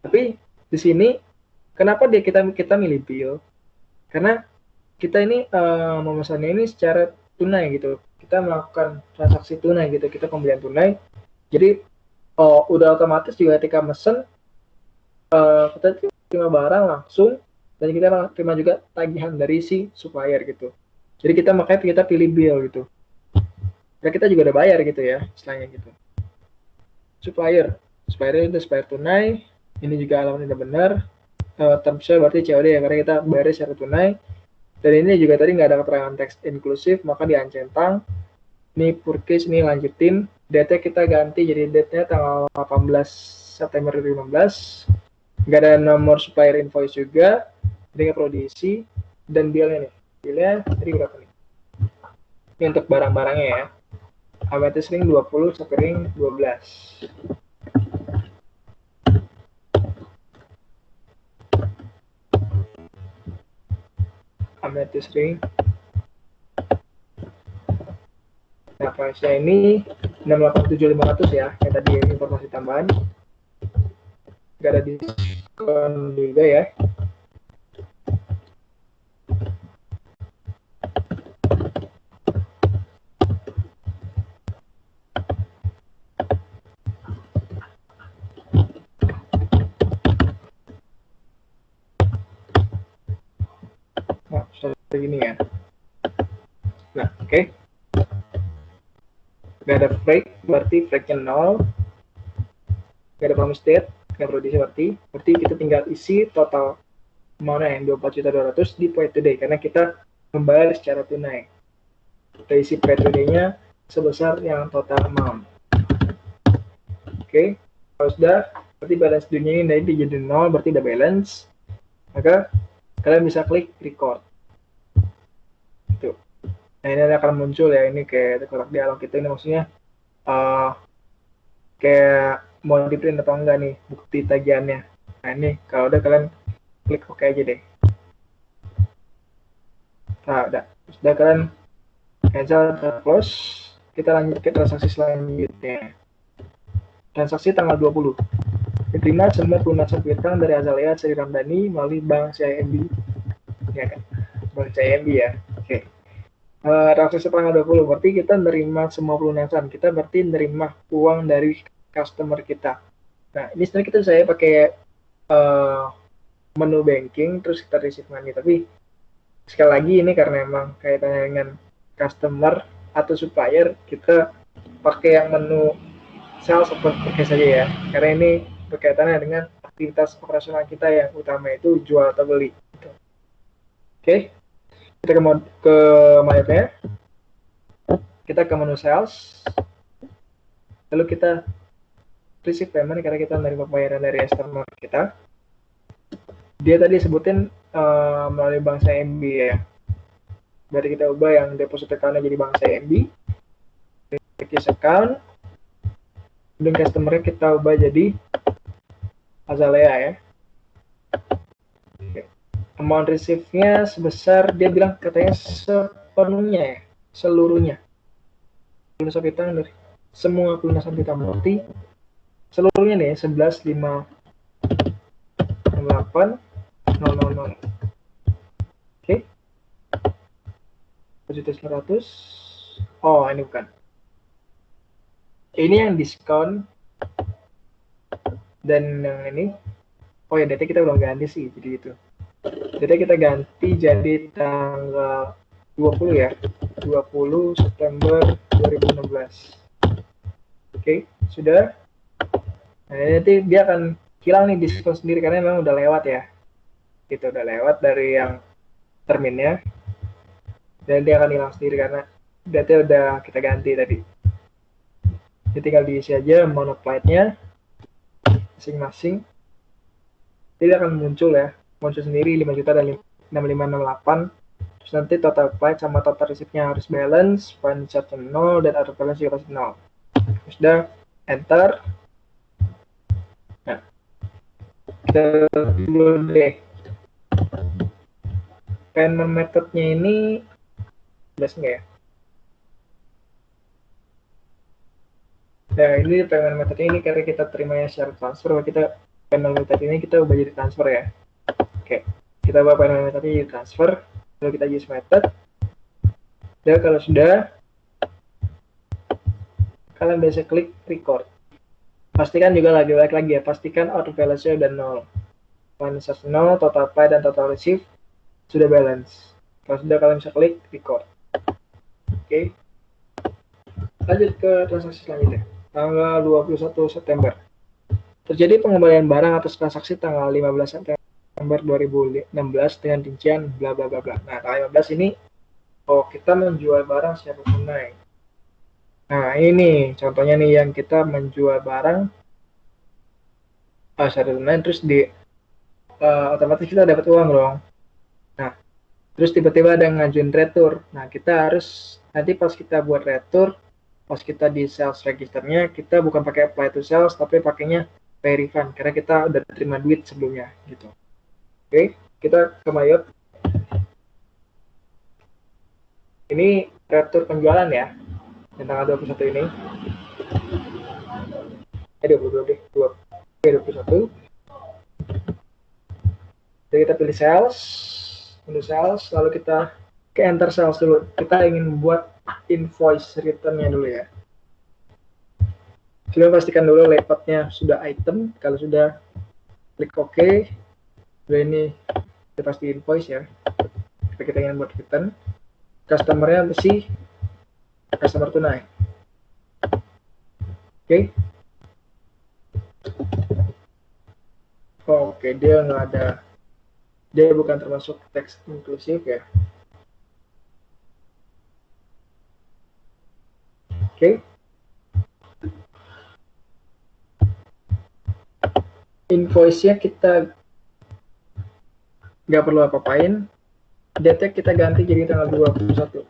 Tapi di sini kenapa kita milih bill? Karena kita ini memesannya ini secara tunai gitu. Kita melakukan transaksi tunai gitu. Kita pembelian tunai. Jadi udah otomatis juga ketika mesen kita terima barang langsung dan kita terima juga tagihan dari si supplier gitu. Jadi makanya kita pilih bill gitu. Ya kita juga udah bayar gitu ya, istilahnya gitu. Supplier itu supplier tunai. Ini juga alamatnya udah benar. Termsnya berarti COD ya, karena kita bayar secara tunai. Dan ini juga tadi nggak ada keterangan teks inklusif, maka diancentang. Ini purchase, ini lanjutin. Date-nya kita ganti jadi date-nya tanggal 18 September 2015. Nggak ada nomor supplier invoice juga, jadi nggak perlu diisi. Dan bill-nya nih, bill-nya tadi berapa nih? Ini untuk barang-barangnya ya. Amethyst Ring 20, Sapphire Ring 12. Amethyst Ring. Nah, price-nya ini 687.500 ya, yang tadi informasi tambahan. Nggak ada diskon juga ya. Nah, seperti ini ya. Nah, oke. Nggak ada break, berarti breaknya 0. Nggak ada promise date, nggak perlu diisi berarti kita tinggal isi total amount yang 24.200.000 di pay today karena kita membayar secara tunai. Kita isi pay today-nya sebesar yang total amount. Oke, kalau sudah, berarti balance dunia ini dari jadi 0, berarti udah balance. Maka kalian bisa klik record. Itu. Nah, ini akan muncul ya, ini kayak kotak dialog itu, ini maksudnya kayak mau di print atau enggak nih bukti tagihannya. Nah, ini kalau udah kalian klik OK aja deh. Nah, udah. Sudah kalian cancel, close. Kita lanjut ke transaksi selanjutnya. Transaksi tanggal 20. Diterima semua pelunasan piutang dari Azalea Sri Ramdhani melalui Bank CIMB. Ya kan? Bank CIMB ya. Oke. Transaksi tanggal 20 berarti kita nerima semua pelunasan. Kita berarti nerima uang dari customer kita. Nah, ini sebenarnya saya pakai menu banking terus kita receive money, tapi sekali lagi ini karena emang kaitannya dengan customer atau supplier, kita pakai yang menu sales pakai saja ya, karena ini berkaitannya dengan aktivitas operasional kita yang utama itu jual atau beli. Oke, kita ke mayatnya, kita ke menu sales, lalu kita receive payment karena kita menerima pembayaran dari customer kita. Dia tadi sebutin melalui Bank CIMB ya. Berarti kita ubah yang deposit account-nya jadi Bank CIMB. Purchase account. Dan customer-nya kita ubah jadi Azalea ya. Okay. Amount receive-nya sebesar, dia bilang katanya sepenuhnya ya, seluruhnya. Pelunasan piutang dari semua pelunasan piutang berarti seluruhnya nih 11.568.000. Oke. Positif 100. Oh, ini bukan. Ini yang diskon. Dan yang ini, oh ya, data kita belum ganti sih, jadi itu. Data kita ganti jadi tanggal 20 ya. 20 September 2016. Oke, sudah. Nah, nanti dia akan hilang nih diskon sendiri karena memang udah lewat ya. Itu udah lewat dari yang terminnya. Dan dia akan hilang sendiri karena data udah kita ganti tadi. Jadi tinggal diisi aja amount applied-nya masing-masing. Jadi akan muncul ya, muncul sendiri 5 juta dan 6568. Terus nanti total applied sama total receipt-nya harus balance, fund charge 0 dan auto balance juga harus 0. Sudah, enter. Nah, kita dulu deh. Payment method-nya ini jelas nggak ya? Nah, ini payment method ini karena kita terimanya secara transfer, kita payment method ini kita ubah jadi transfer ya. Oke, kita ubah payment method ini jadi transfer, lalu kita use method. Dan kalau sudah, kalian bisa klik record. Pastikan juga balik lagi ya, pastikan auto balance-nya udah 0. Balance 0, total pay dan total receive sudah balance. Kalau sudah, kalian bisa klik record. Oke. Lanjut ke transaksi selanjutnya. Tanggal 21 September. Terjadi pengembalian barang atas transaksi tanggal 15 September 2016 dengan rincian bla bla bla bla. Nah, tanggal 15 ini kita menjual barang secara tunai. Nah, ini contohnya nih yang kita menjual barang secara tunai, terus otomatis kita dapat uang dong. Nah, terus tiba-tiba ada ngajuin retur. Nah, kita harus nanti pas kita buat retur, pas kita di sales registernya, kita bukan pakai apply to sales, tapi pakainya pay refund karena kita udah terima duit sebelumnya gitu. Oke, kita ke Mayot. Ini retur penjualan ya, yang tanggal 21 ini. 22 deh, 21. Jadi kita pilih sales, lalu kita ke enter sales dulu. Kita ingin membuat invoice return-nya dulu ya. Sudah pastikan dulu layout-nya sudah item. Kalau sudah, klik OK. Sudah, ini kita pasti invoice ya. Kita ingin buat return. Customer-nya bersih, customer tunai. Oke. Oke, dia nggak ada, dia bukan termasuk teks inklusif ya. Oke. Invoice-nya kita nggak perlu apa-apain. Date kita ganti jadi tanggal 21.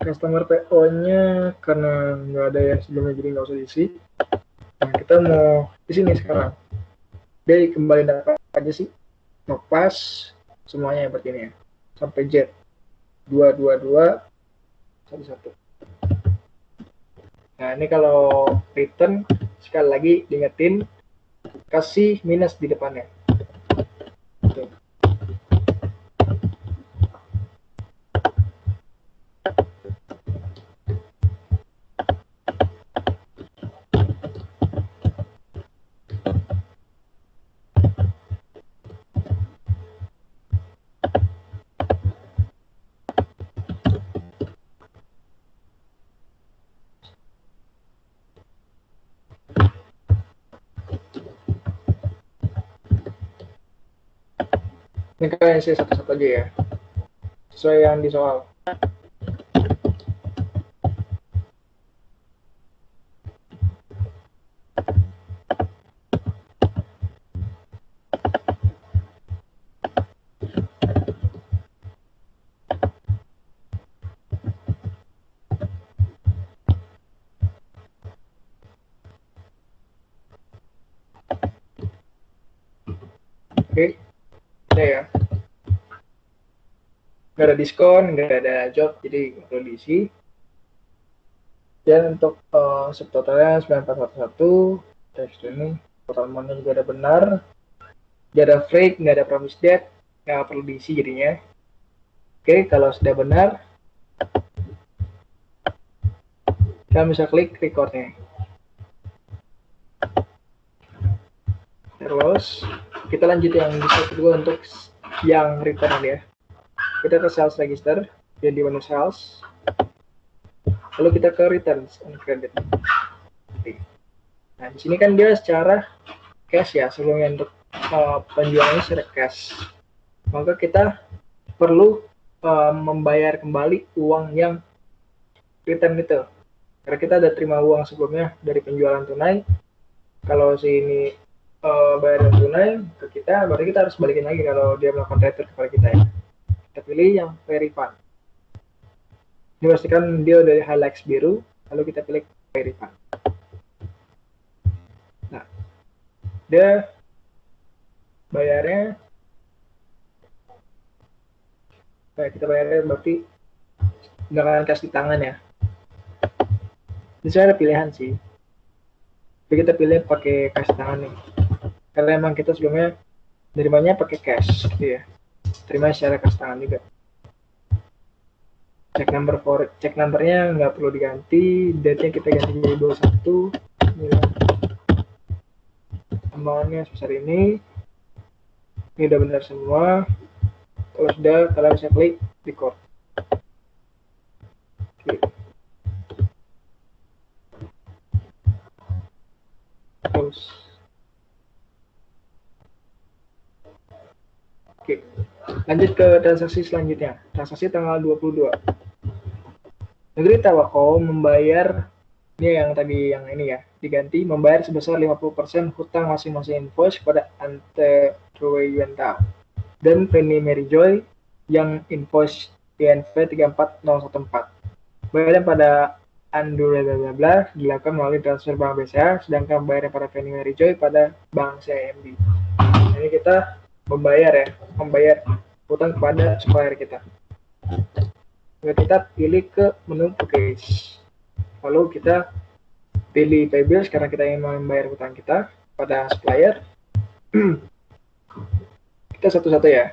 Customer PO-nya karena nggak ada yang sebelumnya jadi nggak usah diisi. Nah, kita mau di sini sekarang. Dia kembali dapat aja sih. Lepas semuanya seperti ini ya. Sampai Z. 222 11. Nah, ini kalau return sekali lagi diingetin kasih minus di depannya. Oke. Ini kalian isi satu-satu aja ya, sesuai yang di soal. Oke, udah ya. Nggak ada diskon, nggak ada job, jadi nggak perlu diisi. Dan untuk subtotalnya 9411, teks ini total amount-nya juga ada benar. Nggak ada freight, nggak ada promise date, nggak perlu diisi jadinya. Oke, kalau sudah benar, kita bisa klik recordnya. Terus kita lanjut yang bisa kedua untuk yang return ya. Kita ke sales register, jadi menu sales. Lalu kita ke returns and credit. Nah, di sini kan dia secara cash ya, sebelumnya untuk penjualannya secara cash. Maka kita perlu membayar kembali uang yang return itu. Karena kita ada terima uang sebelumnya dari penjualan tunai. Kalau si ini bayar tunai ke kita, berarti kita harus balikin lagi kalau dia melakukan return kepada kita ya. Kita pilih yang pay refund. Ini pastikan dia dari highlights biru, lalu kita pilih pay refund. Nah, dia bayarnya, kita bayarnya berarti nggak akan cash di tangan ya. Ini saya ada pilihan sih. Jadi kita pilih pakai cash tangan nih. Karena emang kita sebelumnya nerimanya pakai cash gitu ya. Terima secara cash tangan juga. Cek numbernya nggak perlu diganti, date-nya kita ganti jadi 21. Amount-nya sebesar ini. Ini udah benar semua. Kalau sudah, kalian bisa klik record. Oke. Terus. Oke. Lanjut ke transaksi selanjutnya. Transaksi tanggal 22. Negeri Telkom membayar, ini yang tadi yang ini ya, diganti membayar sebesar 50% hutang masing-masing invoice kepada Ante Truwayanta dan Penny Mary Joy yang invoice INV 34014. Bayaran pada Andu bla dilakukan melalui transfer Bank BCA, sedangkan bayaran pada Penny Mary Joy pada Bank CIMB. Ini kita membayar hutang kepada supplier kita. Kita pilih ke menu purchase. Lalu kita pilih pay bills karena kita ingin membayar hutang kita pada supplier. Kita satu-satu ya.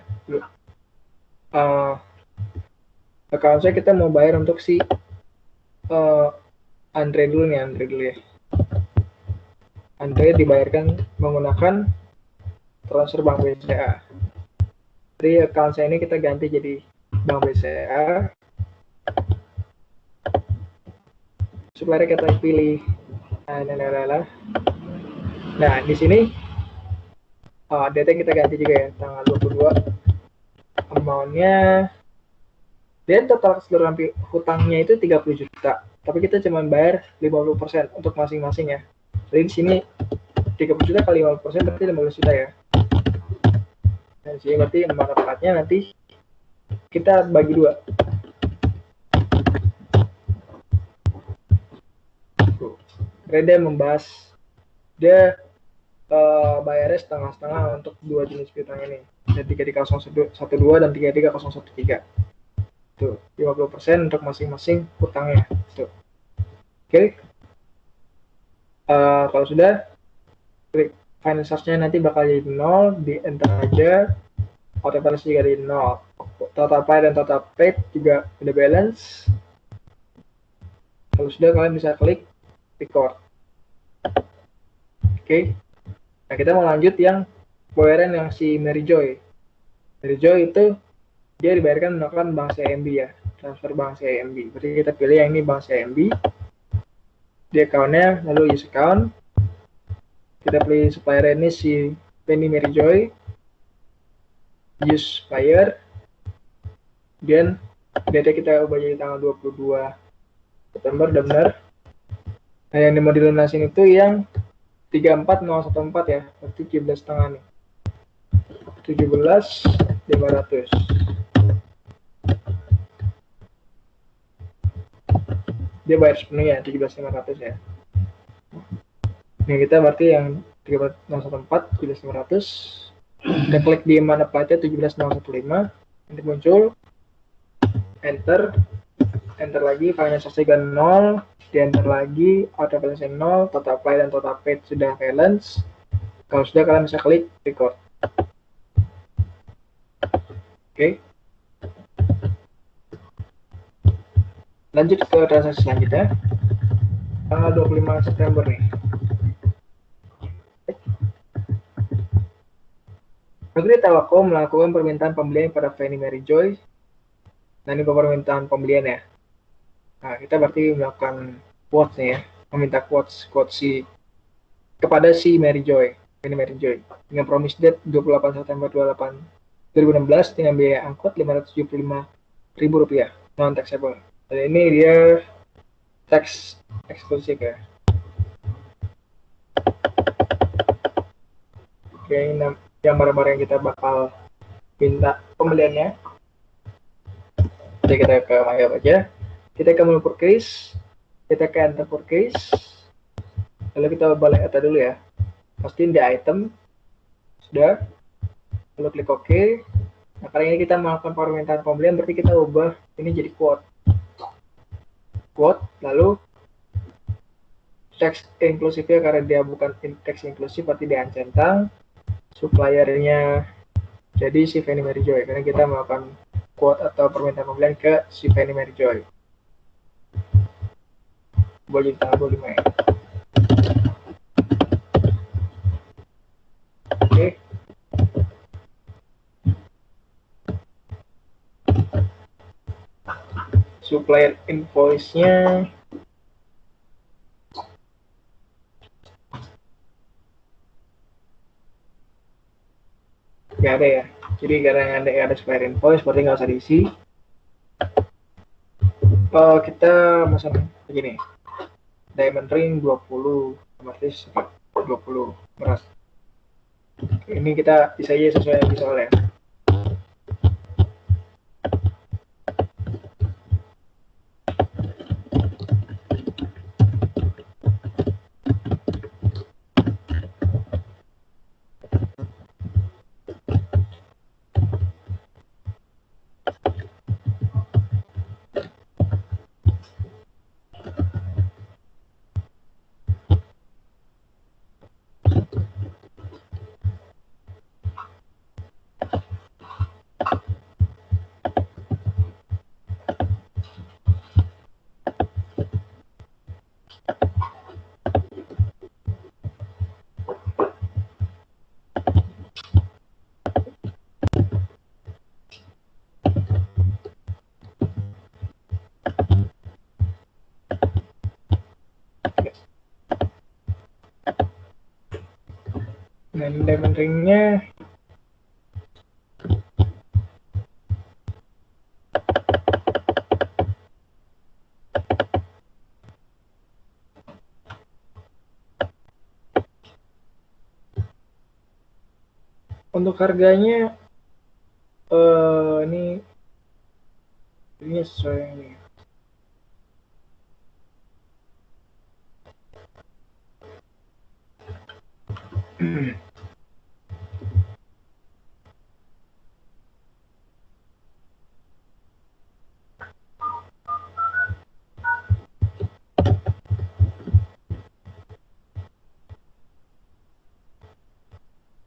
Account saya kita mau bayar untuk si Andre dulu ya. Andre dibayarkan menggunakan transfer Bank BCA. Jadi account saya ini kita ganti jadi Bank BCA. Supplier kita pilih Nah, di sini data yang kita ganti juga ya, tanggal 22. Amount-nya, dan total keseluruhan hutangnya itu 30 juta. Tapi kita cuma bayar 50% untuk masing-masing ya. Jadi di sini 30 juta kali 50% berarti 15 juta ya. Nah, di sini berarti manfaatnya nanti kita bagi dua. Reda membahas dia bayarnya setengah-setengah untuk dua jenis piutang ini. Ada 33012 dan 33013. Tuh, 50% untuk masing-masing hutangnya. Tuh. Oke. Kalau sudah, klik finance charge-nya nanti bakal jadi 0, di enter aja. Auto balance juga di 0. Total pay dan total paid juga udah balance. Kalau sudah, kalian bisa klik record. Oke. Nah, kita mau lanjut yang bayaran yang si Mary Joy. Mary Joy itu dia dibayarkan menggunakan bank CIMB ya, transfer bank CIMB. Berarti kita pilih yang ini bank CIMB. Di account-nya, lalu use account. Kita pilih supplier ini si Penny Mary Joy. Use supplier. Dan data kita ubah jadi tanggal 22 September, udah benar. Nah, yang mau dilunasin itu yang 34014 ya, berarti 17,5 nih. 17.500. Dia bayar sepenuhnya 17.500 ya. Nah, kita berarti yang 34014 17.500. Kita klik di mana platnya 17.015, nanti muncul, enter lagi, finance juga 0, di enter lagi, auto balance 0, total apply dan total paid sudah balance. Kalau sudah, kalian bisa klik record. Oke. Lanjut ke transaksi selanjutnya. Tanggal 25 September nih. Negeri Telkom melakukan permintaan pembelian pada Fannie Mary Joy. Nah, ini permintaan pembelian ya. Nah, kita berarti melakukan quotes nih ya, meminta quotes si kepada si Mary Joy, Fannie Mary Joy, dengan promise date 28 September 2016 dengan biaya angkut Rp575.000 non taxable. Dan ini dia tax eksklusif ya. Oke, ini yang barang-barang yang kita bakal minta pembeliannya. Jadi kita ke MyHub aja, kita ke menu purchase, kita ke enter purchase, lalu kita balik data dulu ya, pastiin di item, sudah, lalu klik OK. Nah, kali ini kita melakukan permintaan pembelian, berarti kita ubah ini jadi quote, lalu teks inklusifnya karena dia bukan teks inklusif berarti dia centang, suppliernya jadi si Fannie Mary Joy, karena kita melakukan quote atau permintaan pembelian ke si Fannie Mary Joy. Boleh tanggal 25 ya. Oke. Supplier invoice-nya nggak ada ya. Jadi karena ada supplier invoice berarti nggak usah diisi. Kita pesan begini. Diamond ring 20, otomatis 20 beras. Ini kita bisa aja sesuai yang bisa oleh. Nah, ini diamond ringnya untuk harganya ini sesuai ini.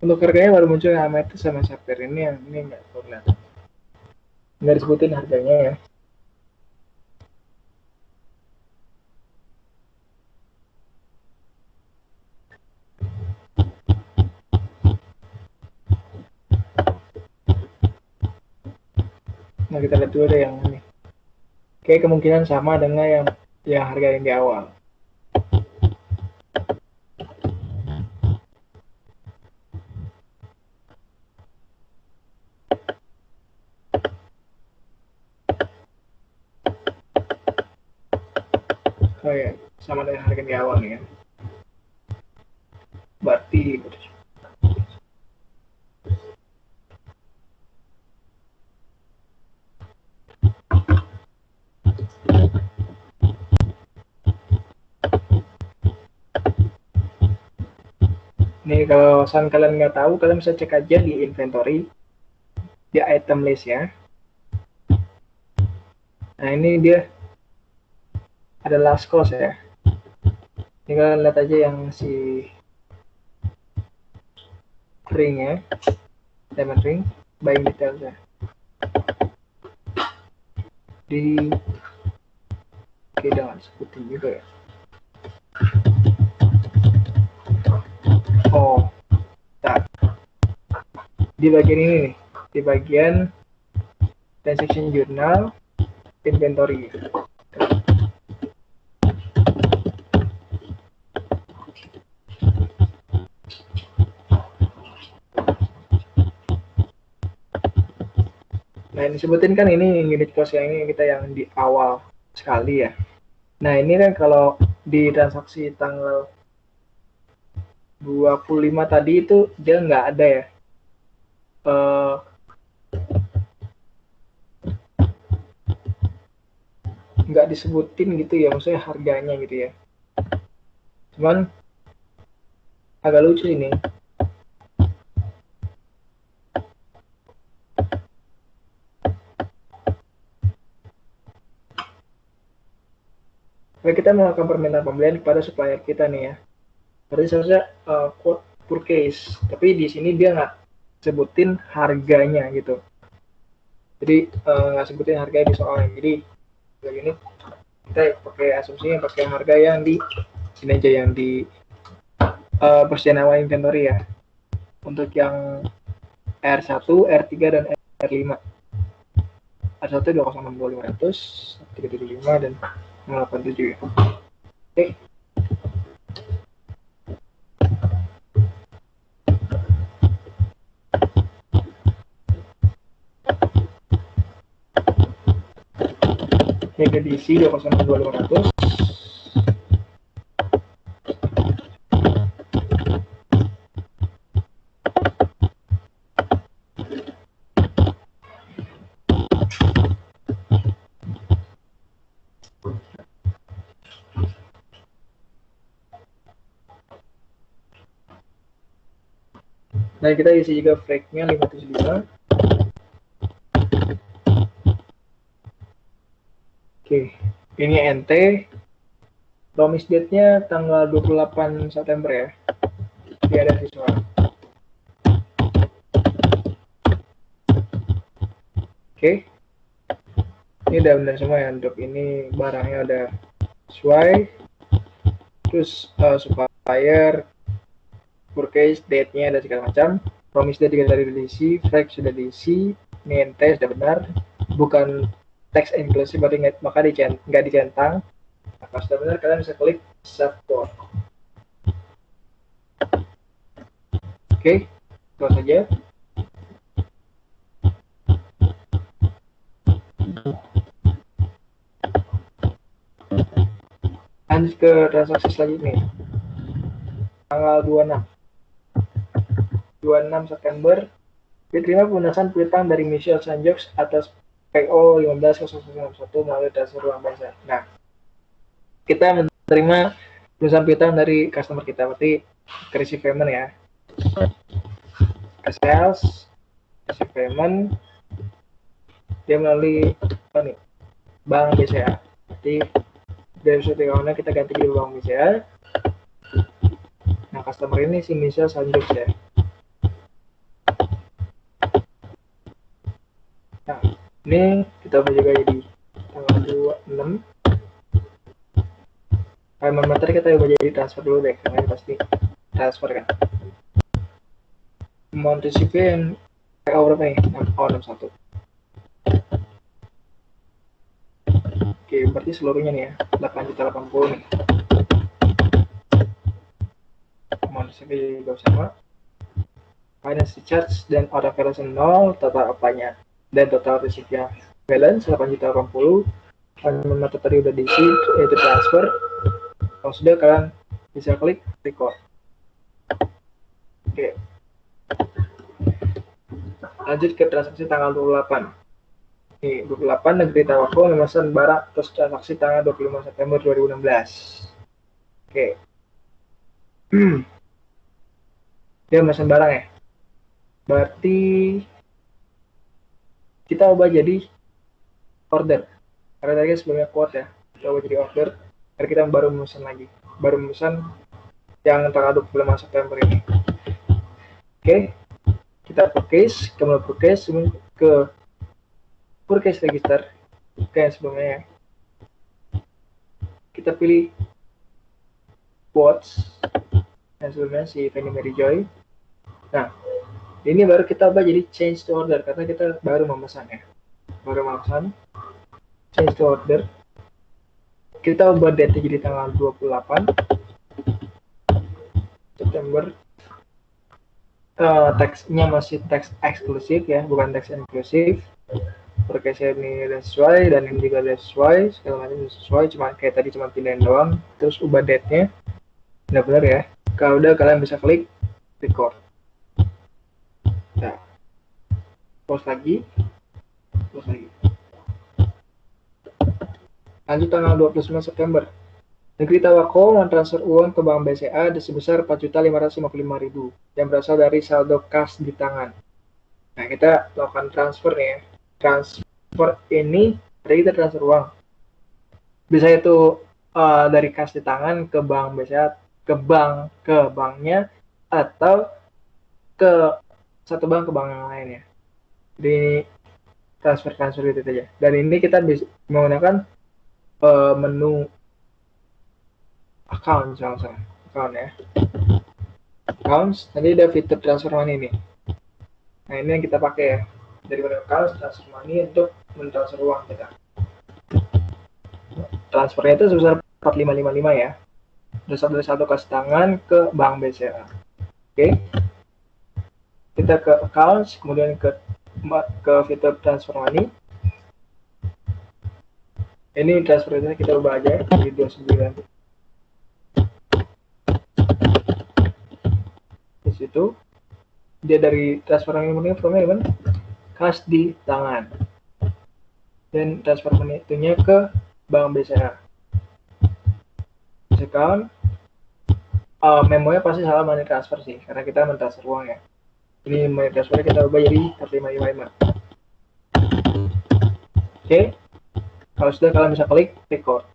Untuk harganya baru muncul yang amethyst sama sapphire ini, yang ini nggak kelihatan, nggak disebutin harganya ya. Nah, kita lihat dulu deh yang ini. Kayak kemungkinan sama dengan yang harga yang di awal. Oh ya, sama dengan harga di awal nih kan. Berarti nih, kalau kalian nggak tahu, kalian bisa cek aja di inventory, di item list ya. Nah, ini dia ada last cost ya. Ini kalian lihat aja yang si ring ya, diamond ring, buying details ya. Di oke, jangan sebutin juga ya. Oh, nah, di bagian ini nih, di bagian transaction journal, inventory. Nah, ini sebutin kan ini unit cost yang ini kita yang di awal sekali ya. Nah, ini kan kalau di transaksi tanggal 25 tadi itu dia nggak ada ya. Nggak disebutin gitu ya, maksudnya harganya gitu ya. Cuman agak lucu ini. Nah, kita melakukan permintaan pembelian kepada supplier kita nih ya. Berarti seharusnya quote purchase, tapi di sini dia nggak sebutin harganya gitu. Jadi nggak sebutin harganya di soalnya. Jadi begini, kita pakai asumsinya pakai harga yang di sini aja, yang di persediaan awal inventory ya. Untuk yang R1, R3 dan R5. R1 2062500, 375 dan 087 ya. Oke. Yang diisi 2062500. Nah, kita isi juga flag-nya 575. Oke, ini NT. Promise date-nya tanggal 28 September ya. Dia ada visual. Oke. Ini udah benar semua ya, untuk ini barangnya udah sesuai. Terus supplier, purchase, date-nya dan segala macam. Promise date juga tadi diisi, flag sudah diisi, ini NT sudah benar. Bukan teks inclusive, berarti maka nggak dicentang. Nah, kalau sudah benar, kalian bisa klik save quote. Oke, itu saja. Lanjut ke transaksi selanjutnya. Tanggal 26 September diterima pelunasan piutang dari Michelle Sanjoks atas PO 15.061 melalui transfer uang biasa. Nah, kita menerima pelunasan piutang dari customer kita, berarti receive payment ya. Ke sales, receive payment, dia melalui Bank BCA. Jadi dari suatu account kita ganti di Bank BCA. Nah, customer ini si Michelle Sanjoks ya. Nah, ini kita ubah juga jadi tanggal 26. Payment method kita ubah jadi transfer dulu deh, karena ini pasti transfer kan. Amount recipient PO berapa nih? 61. Oke, berarti seluruhnya nih ya, 8.080 nih. Amount recipient juga sama. Finance charge dan order balance 0, total apanya dan total receipt-nya balance 8.080. Payment method tadi udah diisi, yaitu transfer. Kalau sudah, kalian bisa klik record. Oke. Lanjut ke transaksi tanggal 28. Nih, 28 Negeri Tawako memesan barang terus transaksi tanggal 25 September 2016. Oke. Dia memesan barang ya. Berarti kita ubah jadi order. Karena tadi sebelumnya quote ya. Kita ubah jadi order. Karena kita baru memesan lagi. Baru memesan yang tanggal 25 September ini. Oke. Kita purchase, kemudian purchase ke purchase register kayak sebelumnya ya. Kita pilih quotes yang sebelumnya si Fanny Mary Joy. Nah, ini baru kita ubah jadi change to order karena kita baru memesan ya. Baru memesan, change to order. Kita ubah date jadi tanggal 28 September. Teksnya masih teks eksklusif ya, bukan teks inklusif. Purchase ini udah sesuai dan ini juga udah sesuai, segala macam sesuai, cuma kayak tadi cuma pilihan doang. Terus ubah date-nya benar-benar ya. Kalau udah, kalian bisa klik record. Nah, pause lagi. Lanjut tanggal 29 September. Negeri Tawako mentransfer uang ke Bank BCA sebesar 4.555.000 yang berasal dari saldo kas di tangan. Nah, kita lakukan transfer nih ya. Transfer ini, tadi kita transfer uang. Bisa itu dari kas di tangan ke Bank BCA, ke banknya, atau ke satu bank ke bank yang lain ya. Jadi ini transfer itu aja. Dan ini kita bisa menggunakan menu account ya. Accounts, nanti ada fitur transfer money nih. Nah, ini yang kita pakai ya. Dari menu account, transfer money untuk mentransfer uang kita. Transfernya itu sebesar 4.555 ya. Dari satu kas tangan ke Bank BCA. Oke. Kita ke accounts, kemudian ke fitur transfer money. Ini transfernya kita ubah aja jadi 29. Di situ dia dari transfer money from kas di tangan. Dan transfer money itunya ke Bank BCA. Account memonya pasti salah money transfer sih, karena kita mentransfer uang ya. Ini money transfer kita ubah jadi 4.555. Oke. Kalau sudah, kalian bisa klik record.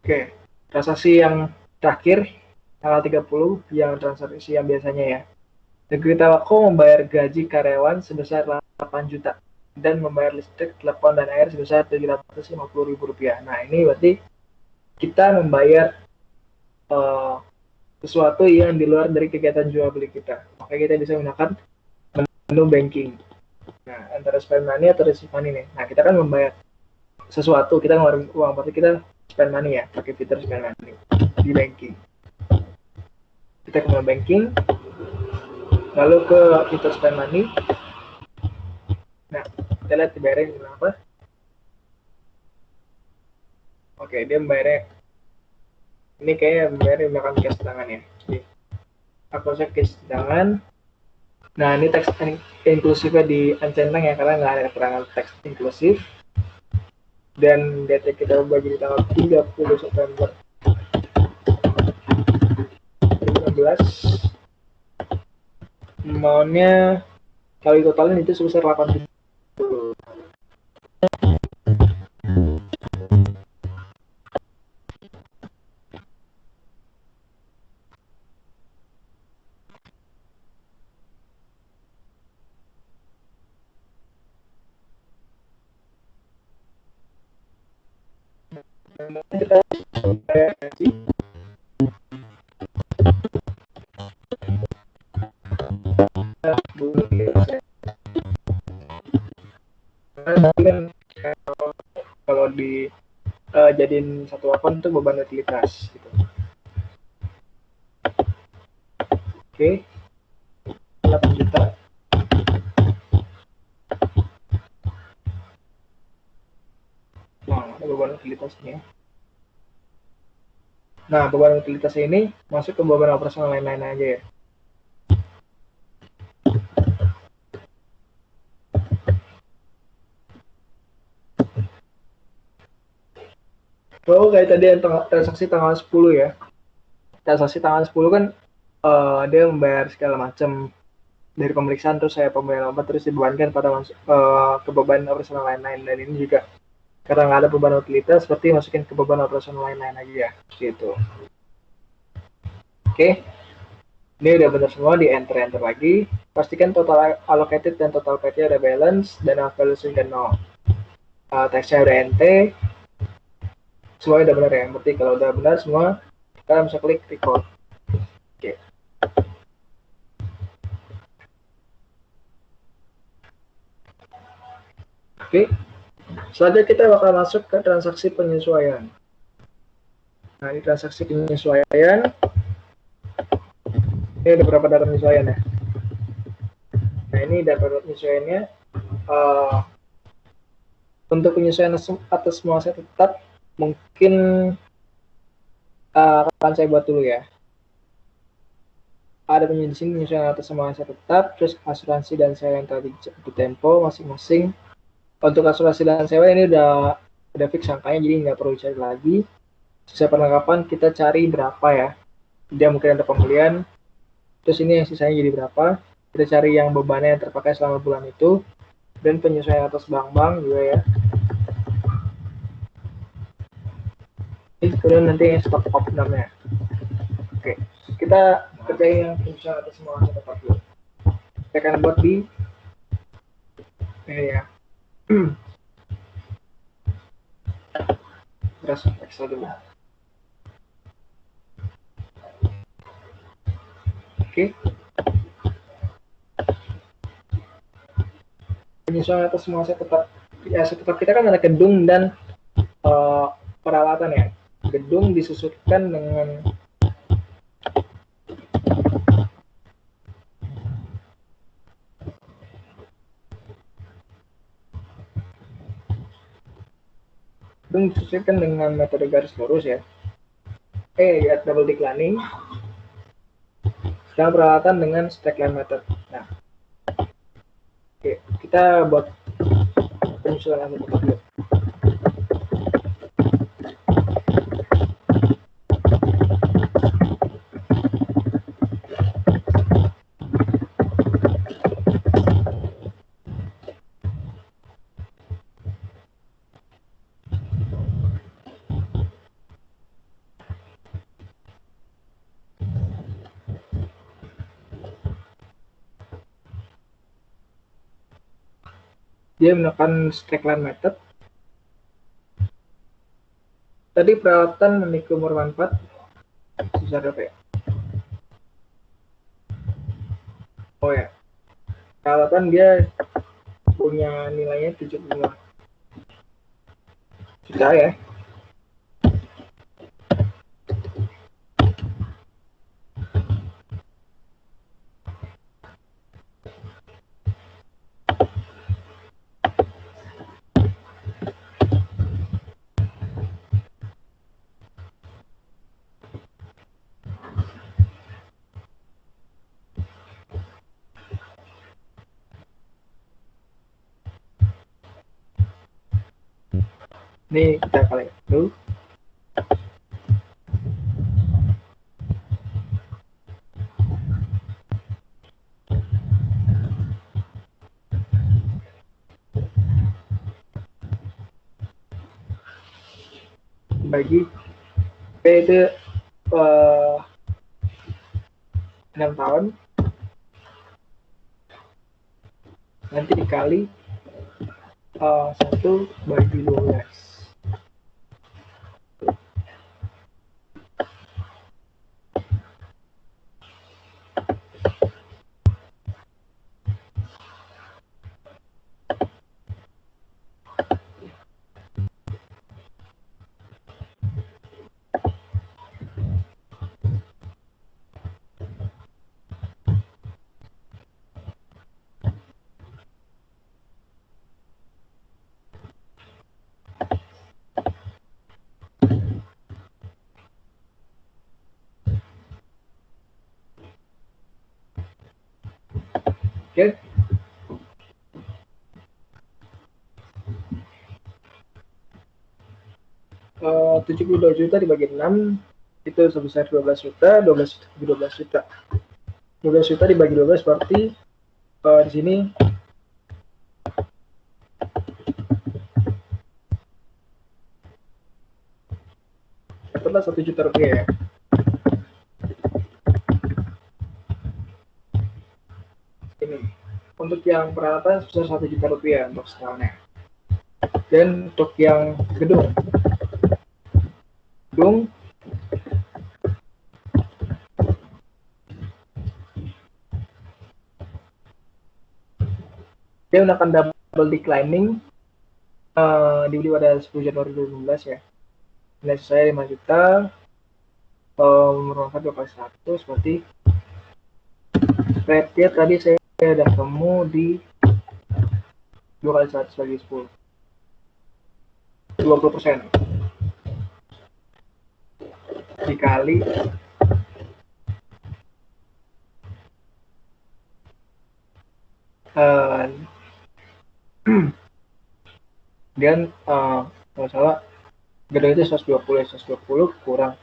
Oke, transaksi yang terakhir tanggal 30 yang transaksi yang biasanya ya. Negeri Tawako membayar gaji karyawan sebesar 8 juta dan membayar listrik, telepon, dan air sebesar Rp750.000. Nah, ini berarti kita membayar sesuatu yang di luar dari kegiatan jual beli kita. Maka kita bisa menggunakan menu banking. Nah, antara spend money atau receive money nih. Nah, kita kan membayar sesuatu, kita ngeluarin uang, berarti kita spend money ya, pakai fitur spend money di banking. Kita ke banking, lalu ke fitur spend money. Nah, kita lihat dibayarin berapa. Oke, dia membayarnya ini kayaknya membayarnya menggunakan cash tangan ya. Jadi, aku cek cash tangan. Nah, ini teks inklusifnya di-uncentang ya, karena nggak ada keterangan teks inklusif. Dan data kita bagi di tanggal 30 September 2016. Amount-nya kali totalnya itu sebesar 8. Kita kalau di jadiin satu akun itu beban utilitas gitu. Oke, 8 juta. Nah, ada beban utilitasnya. Nah, beban utilitas ini masuk ke beban operasional lain-lain aja ya. Oh, kayak tadi yang transaksi tanggal 10 ya. Transaksi tanggal 10 kan dia membayar segala macam dari pemeriksaan, terus saya pembayaran obat, terus dibebankan pada ke beban operasional lain-lain. Dan ini juga karena nggak ada beban utilitas, seperti masukin ke beban operasional lain-lain aja ya, gitu. Oke, ini udah benar semua, di enter lagi. Pastikan total allocated dan total paid-nya ada balance, dan valuation dan no. Teksnya udah nt, semua udah benar ya. Berarti kalau udah benar semua, kita bisa klik record. Oke. Oke. Selanjutnya kita bakal masuk ke transaksi penyesuaian. Nah, ini transaksi penyesuaian. Ini ada beberapa data penyesuaian ya. Nah, ini data penyesuaiannya. Untuk penyesuaian atas semua aset tetap, mungkin akan saya buat dulu ya. Ada penyesuaian atas semua aset tetap, terus asuransi dan sewa yang tadi di tempo masing-masing. Untuk asuransi dan sewa ini udah fix angkanya, jadi nggak perlu cari lagi. Sisa perlengkapan kita cari berapa ya. Dia mungkin ada pembelian. Terus ini yang sisanya jadi berapa. Kita cari yang bebannya yang terpakai selama bulan itu. Dan penyesuaian atas bank-bank juga ya. Kemudian nanti yang stock of namanya. Oke, kita kerjain yang penyesuaian atas semua aset tetap dulu. Kita akan buat di ini ya. Terus Excel dulu. Oke. Penyesuaian atas semua aset tetap. Ya, aset tetap kita kan ada gedung dan peralatan ya. Gedung disesuaikan dengan metode garis lurus ya. Lihat double declining. Sekarang peralatan dengan stackline method. Nah, oke, kita buat penyesuaian aset tetap dulu. Dia menekan stackline method. Tadi peralatan memiliki umur manfaat susah berapa ya? Oh ya, peralatan dia punya nilainya 75 juta ya. Ini kita kalikan dulu. Bagi P itu 6 tahun, nanti dikali 1 bagi 12. Oke. 72 juta dibagi 6 itu sebesar 12 juta, 12 juta. 12 juta dibagi 12 berarti di sini dapatlah 1 juta rupiah ya. Ini untuk yang peralatan sebesar 1 juta rupiah untuk setahunnya. Dan untuk yang gedung dia akan double declining dibeli pada 10 Januari 2016 ya. Nilai saya 5 juta, merupakan 2 kali 100 berarti rate tadi saya udah temu di 2 kali 100 bagi 10, 20% dikali dan kalau salah gedung itu 120 kurang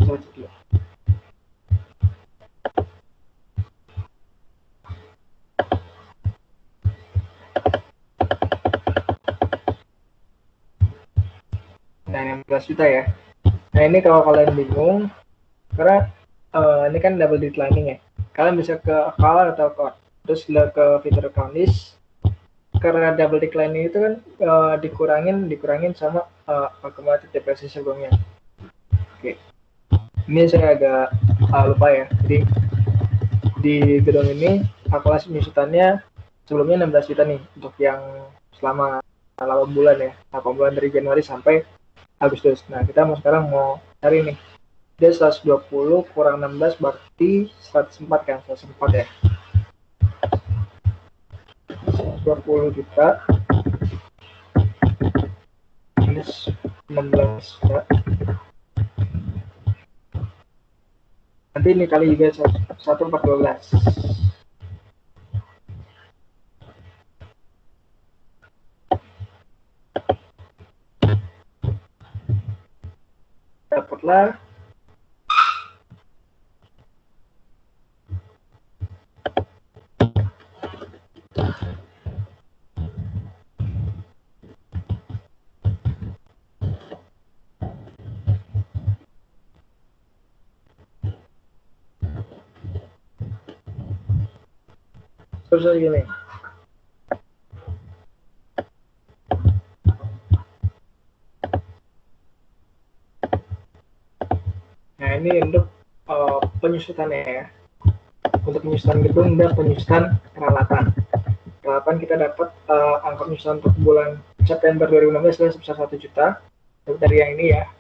102. Nah, 16 juta ya. Nah, ini kalau kalian bingung, karena ini kan double declining ya. Kalian bisa ke color atau chord, terus ke fitur account list. Karena double declining itu kan dikurangin sama accumulated depreciation sebelumnya. Oke. Ini saya agak lupa ya. Jadi di gedung ini kalkulasi penyusutannya sebelumnya 16 juta nih untuk yang selama 8 bulan ya. 8 bulan dari Januari sampai Agustus. Nah, kita sekarang mau cari nih. Dia 120 kurang 16 berarti 104 kan? 104 ya. 120 juta minus 16 juta. Nanti ini kali juga 1,412. Dapatlah terus gini. Nah, ini untuk penyusutannya ya. Untuk penyusutan gedung dan penyusutan peralatan. Peralatan kita dapat angka penyusutan untuk bulan September 2016 sebesar 1 juta. Dari yang ini ya.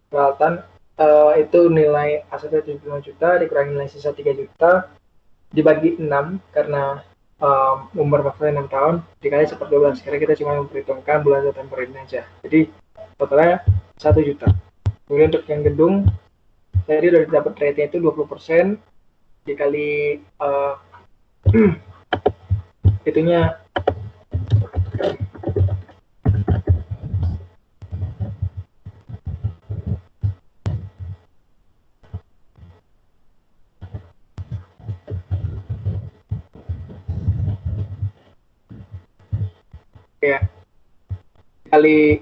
Peralatan itu nilai asetnya 75 juta dikurangi nilai sisa 3 juta dibagi 6 karena umur maksimal 6 tahun dikali 1/12, karena kita cuma memperhitungkan bulan September ini aja. Jadi totalnya 1 juta. Kemudian untuk yang gedung tadi udah dapat rate-nya itu 20% dikali itunya ya kali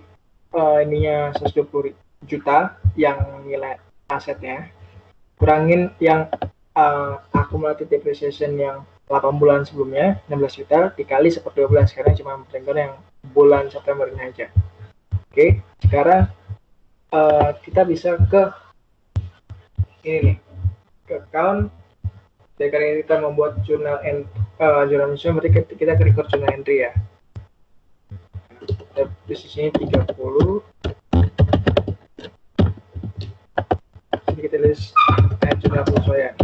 ininya 120 juta yang nilai asetnya, kurangin yang accumulated depreciation yang 8 bulan sebelumnya 16 juta dikali 1/12, karena cuma memperhitungkan yang bulan September ini aja. Oke, sekarang kita bisa ke ini nih, ke account. Jadi karena kita membuat jurnal jurnal management, berarti kita ke record jurnal entry ya. Di sini 30. Jadi kita list jurnal penyesuaian.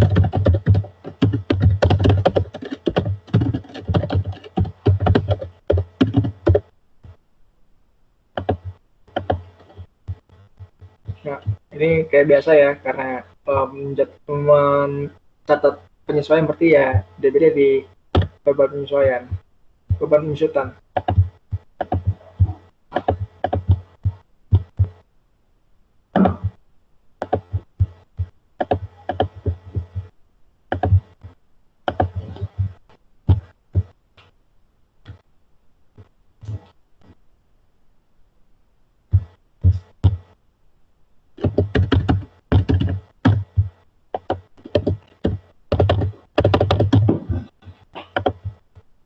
Nah, ini kayak biasa ya, karena mencatat penyesuaian berarti ya beda-beda di beban penyesuaian, beban penyusutan.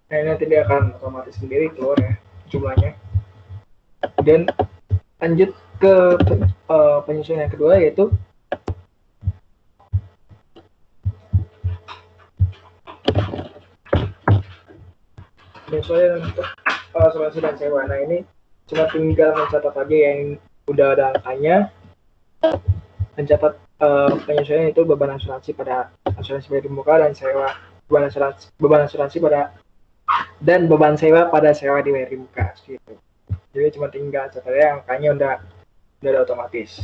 Nah, ini nanti dia akan otomatis sendiri keluar ya jumlahnya. Dan lanjut ke penyesuaian yang kedua, yaitu penyesuaian untuk asuransi dan sewa. Nah, ini cuma tinggal mencatat aja yang udah ada angkanya, mencatat penyesuaian itu beban asuransi pada asuransi bayar di muka dan sewa, beban asuransi pada dan beban sewa pada sewa di bayar di muka gitu. Jadi cuma tinggal catatnya, angkanya udah ada otomatis.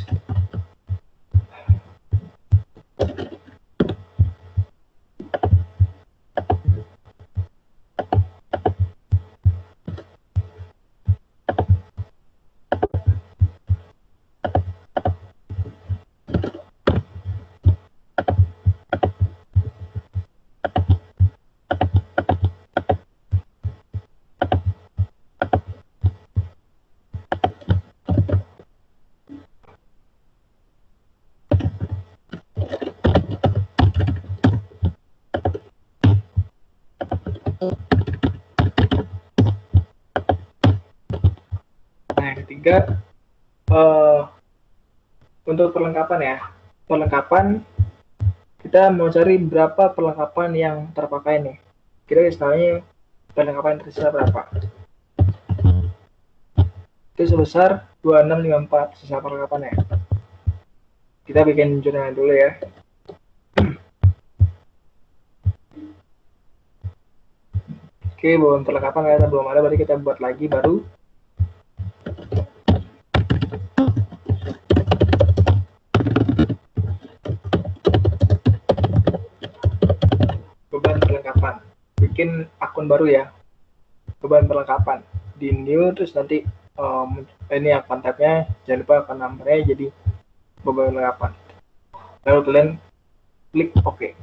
Nah, yang ketiga untuk perlengkapan ya. Perlengkapan kita mau cari berapa perlengkapan yang terpakai nih. Kira istilahnya perlengkapan tersisa berapa? Itu sebesar 2654 sisa perlengkapan ya. Kita bikin jurnal dulu ya. Oke, belum perlengkapan ternyata belum ada, berarti kita buat lagi baru. Beban perlengkapan. Bikin akun baru ya. Beban perlengkapan. Di new, terus nanti ini akun tabnya, jangan lupa akun numbernya jadi beban perlengkapan. Lalu kalian klik OK.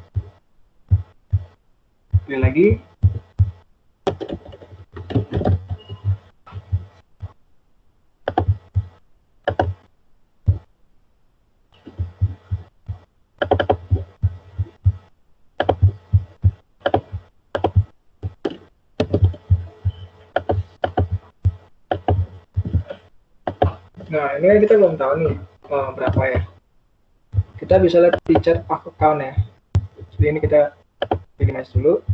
Pilih lagi. Nah, ini kan kita belum tahu nih berapa ya. Kita bisa lihat di chart of account ya. Jadi ini kita bikin dulu.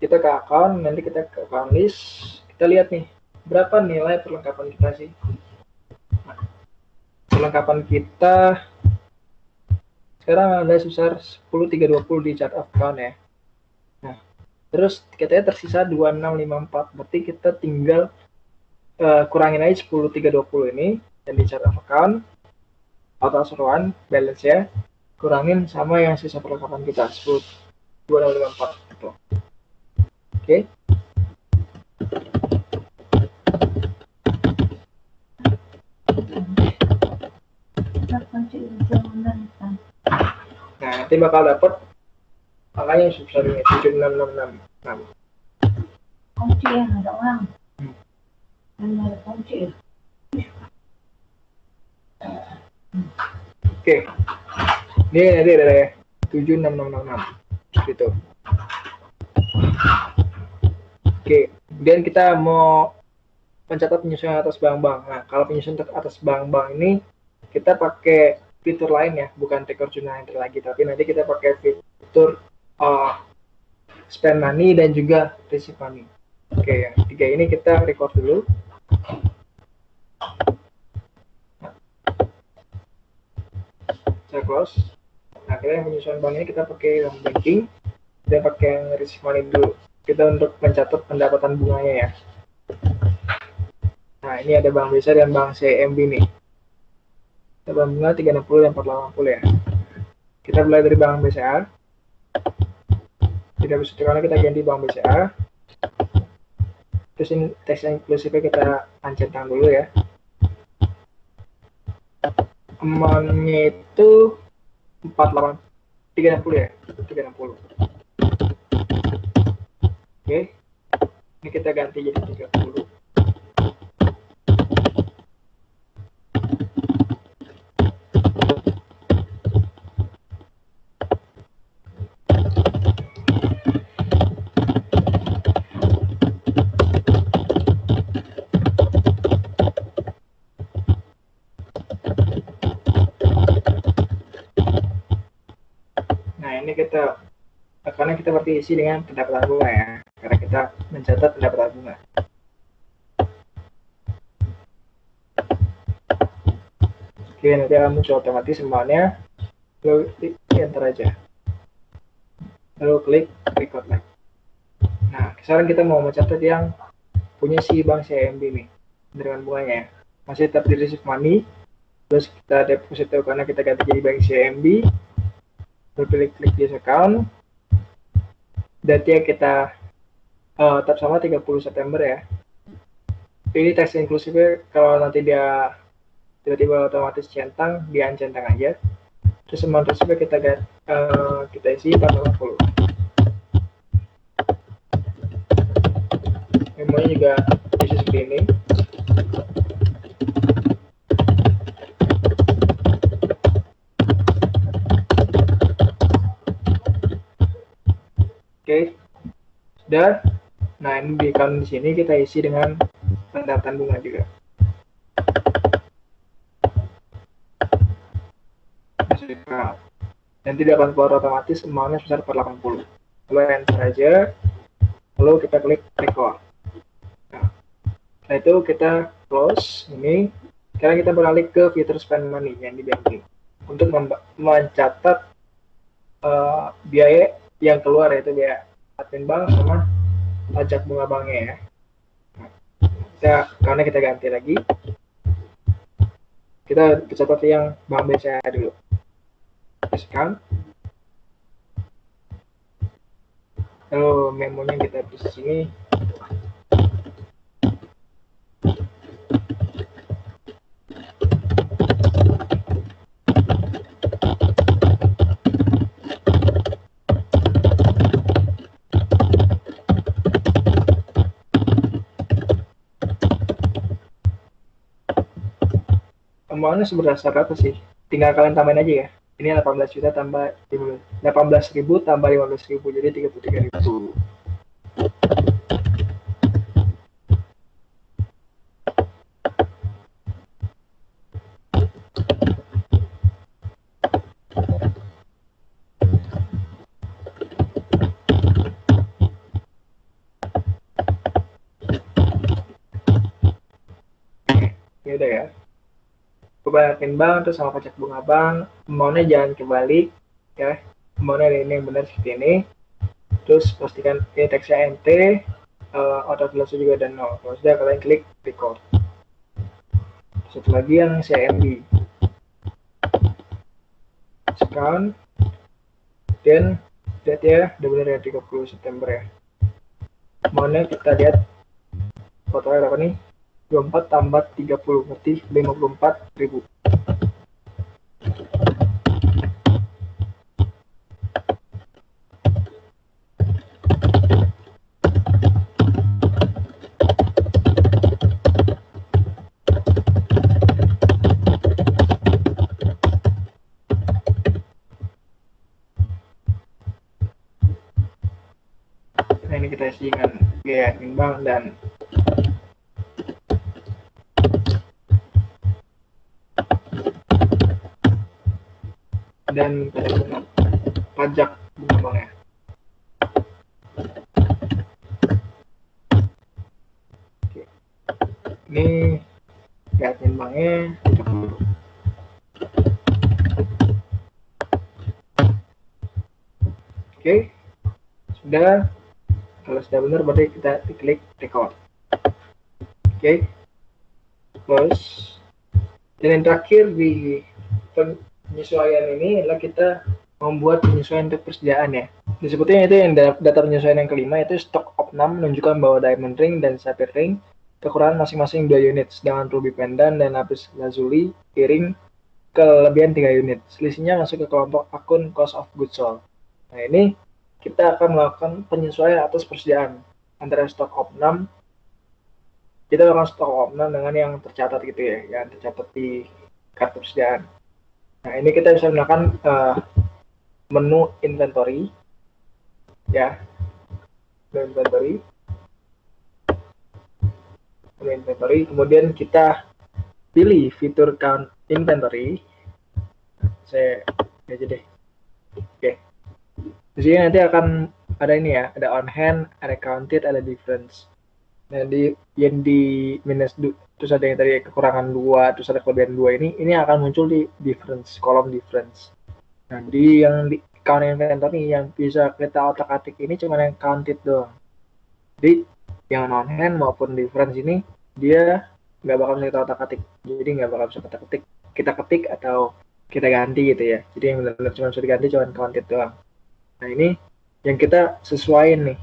Kita ke account, nanti kita ke account list. Kita lihat nih, berapa nilai perlengkapan kita sih. Nah, perlengkapan kita sekarang ada sebesar 10.320 di chart of account ya. Nah, Terus katanya tersisa 2654, berarti kita tinggal kurangin aja 10.320 ini dan di chart of account total seruan balance ya, kurangin sama yang sisa perlengkapan kita 10.2654 gitu. Oke. Nah, nanti bakal dapat angkanya sebesar ini 76666. Kunci ya, ada orang. Ada kunci. Oke. Ini nanti ada 76666 gitu. Oke, kemudian kita mau mencatat penyusunan atas bank-bank. Nah, kalau penyusunan atas bank-bank ini kita pakai fitur lain ya, bukan record jurnal entry lagi, tapi nanti kita pakai fitur spend money dan juga receive money. Oke, yang tiga ini kita record dulu. Saya close. Nah, kita yang penyusunan bank ini kita pakai yang banking dan pakai yang receive money dulu. Kita untuk mencatat pendapatan bunganya ya. Nah, ini ada bank BCA dan bank CIMB nih. Kita bank bunga 360 dan 480 ya. Kita mulai dari bank BCA. Tidak bisa karena kita ganti bank BCA. Terus ini teks inklusifnya kita centang dulu ya. Amount-nya itu 360 ya, 360. Oke. Ini kita ganti jadi 30. Ini kita karena kita berarti isi dengan pendapatan bunga ya, karena kita mencatat pendapatan bunga. Oke, nanti akan muncul otomatis semuanya, lalu klik enter aja, lalu klik record like. Nah, sekarang kita mau mencatat yang punya si bank CIMB nih dengan bunganya, masih tetap di receive money, terus kita deposit karena kita ganti jadi bank CIMB. Klik di account, data kita tetap sama 30 September ya. Ini teks inklusifnya kalau nanti dia tiba-tiba otomatis centang, dia centang aja. Terus amount receive kita isi 480. Memonya juga isi seperti ini. Oke, sudah. Nah, ini di account di sini kita isi dengan pendapatan bunga juga. Nanti dapat keluar otomatis amount-nya sebesar 480. Lalu enter aja, lalu kita klik record. Nah, setelah itu kita close ini. Sekarang kita beralih ke fitur spend money yang di banking untuk mencatat biaya yang keluar, yaitu biaya admin bank sama pajak bunga banknya ya. Karena kita ganti lagi, kita catat yang bank BCA dulu. Sekarang lalu memonya kita di sini. Amountnya berdasar apa sih? Tinggal kalian tambahin aja ya. Ini 18 juta tambah 18.000 tambah 15.000 jadi 33.000. Ini udah ya. Kebanyakan bank terus sama pajak bunga bank, amountnya jangan kebalik ya. Amountnya ini yang benar seperti ini. Terus pastikan ini teksnya NT, autofillnya juga ada 0. Kalau sudah, kalian klik record. Satu lagi yang CMB. Sekarang, dan date ya, udah benar ya 30 September ya. Mana kita lihat fotonya berapa nih? 24 tambah 30 berarti 54.000. Nah, ini kita isi dengan gaya timbang dan pajak bunga banknya. Oke. Ini gaya timbangnya 30. Oke, sudah. Kalau sudah benar berarti kita klik record. Oke, terus dan yang terakhir di penyesuaian ini adalah kita membuat penyesuaian untuk persediaan ya. Disebutnya itu yang data penyesuaian yang kelima, itu stok opnam menunjukkan bahwa diamond ring dan sapphire ring kekurangan masing-masing 2 unit, sedangkan ruby pendant dan lapis lazuli ring kelebihan 3 unit. Selisihnya masuk ke kelompok akun cost of goods sold. Nah, ini kita akan melakukan penyesuaian atas persediaan antara stok opnam. Kita melakukan stok opnam dengan yang tercatat gitu ya, yang tercatat di kartu persediaan. Nah, ini kita bisa melakukan menu inventory ya, menu inventory, kemudian kita pilih fitur count inventory. Saya aja deh. Oke. Di sini nanti akan ada ini ya, ada on hand, ada counted, ada difference. Nah, yang di minus terus ada yang tadi kekurangan 2, terus ada kelebihan 2 ini akan muncul di difference, kolom difference. Nah, di yang di count inventory yang bisa kita otak-atik ini cuma yang counted doang. Jadi yang on hand maupun difference ini dia nggak bakal bisa kita otak-atik. Jadi nggak bakal bisa kita ketik atau kita ganti gitu ya. Jadi yang benar-benar cuma bisa diganti cuma counted doang. Nah, ini yang kita sesuaiin nih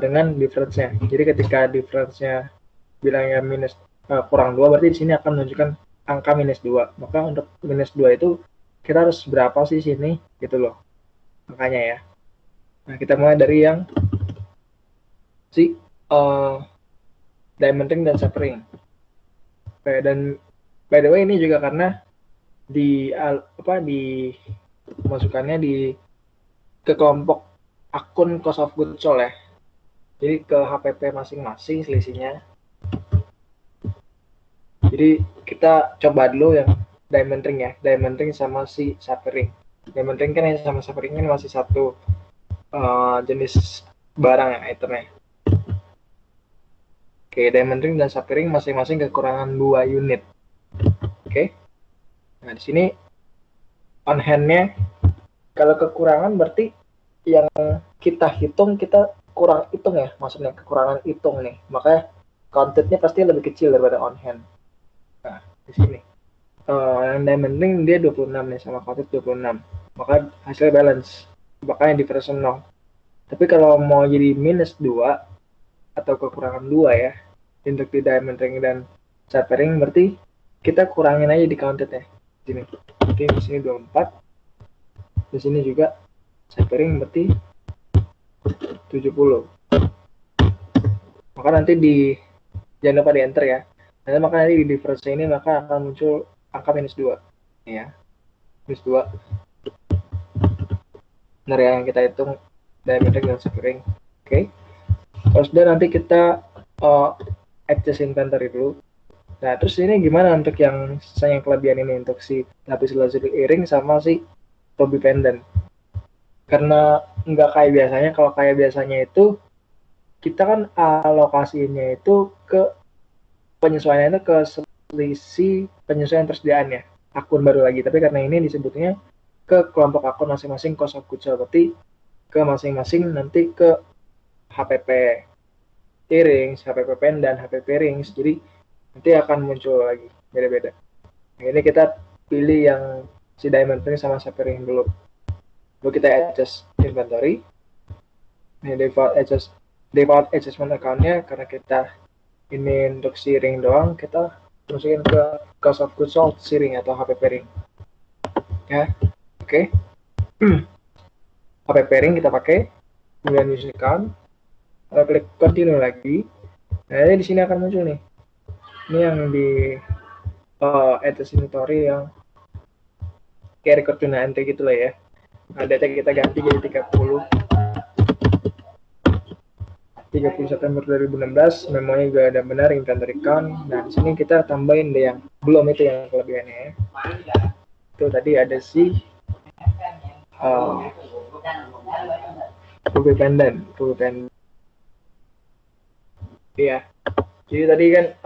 dengan difference-nya. Jadi ketika difference-nya bilangnya minus kurang 2, berarti di sini akan menunjukkan angka minus 2. Maka untuk minus 2 itu kita harus berapa sih sini gitu loh angkanya ya. Nah, kita mulai dari yang si diamond ring dan sapphire ring. Oke, dan by the way ini juga karena di masukannya ke kelompok akun cost of goods sold ya. Jadi ke HPP masing-masing selisihnya. Jadi kita coba dulu yang diamond ring ya, diamond ring sama si sapphire ring. Diamond ring kan sama sapphire ring kan masih satu jenis barang ya, itemnya. Oke, diamond ring dan sapphire ring masing-masing kekurangan 2 unit. Oke. Nah, di sini on hand-nya kalau kekurangan berarti yang kita hitung kita kurang hitung ya, maksudnya kekurangan hitung nih. Makanya counted-nya pasti lebih kecil daripada on hand. Nah, di sini yang diamond ring dia 26 nih sama counted 26. Maka hasilnya balance. Makanya difference 0. Tapi kalau mau jadi minus 2 atau kekurangan 2 ya, untuk di diamond ring dan sapphire ring berarti kita kurangin aja di counted ya. Sini. Oke, di sini 24. Di sini juga sapphire ring berarti 70. Maka nanti jangan lupa di enter ya. Maka nanti di difference ini maka akan muncul angka minus 2 ya. Minus 2. Benar ya, yang kita hitung diamond ring dan sapphire ring. Oke. Kalau sudah nanti kita access inventory dulu. Nah, terus ini gimana untuk yang kelebihan ini untuk si lapis lazuli earring sama si ruby pendant? Karena nggak kayak biasanya, kalau kayak biasanya itu kita kan alokasinya itu ke penyesuaiannya ke selisih penyesuaian persediaannya, akun baru lagi. Tapi karena ini disebutnya ke kelompok akun masing-masing cost of goods sold, berarti ke masing-masing nanti ke HPP Rings, HPP Pen, dan HPP Rings. Jadi nanti akan muncul lagi beda-beda. Nah, ini kita pilih yang si Diamond Ring sama HPP Ring dulu. Lalu kita adjust inventory. Ini default adjustment account-nya karena kita ini untuk si ring doang, kita masukin ke cost of goods sold si ring atau HPP Ring. Ya, oke. HPP Ring kita pakai, kemudian use account, lalu klik continue lagi. Nah, ini di sini akan muncul nih. Ini yang di adjust inventory yang kayak record tuna entry gitu lah ya. Nah, data kita ganti jadi 30 September 2016, memonya juga ada benar inventory count. Nah, di sini kita tambahin deh yang belum itu yang kelebihannya ya. Itu tadi ada si Ruby Pendant. Iya. Jadi tadi kan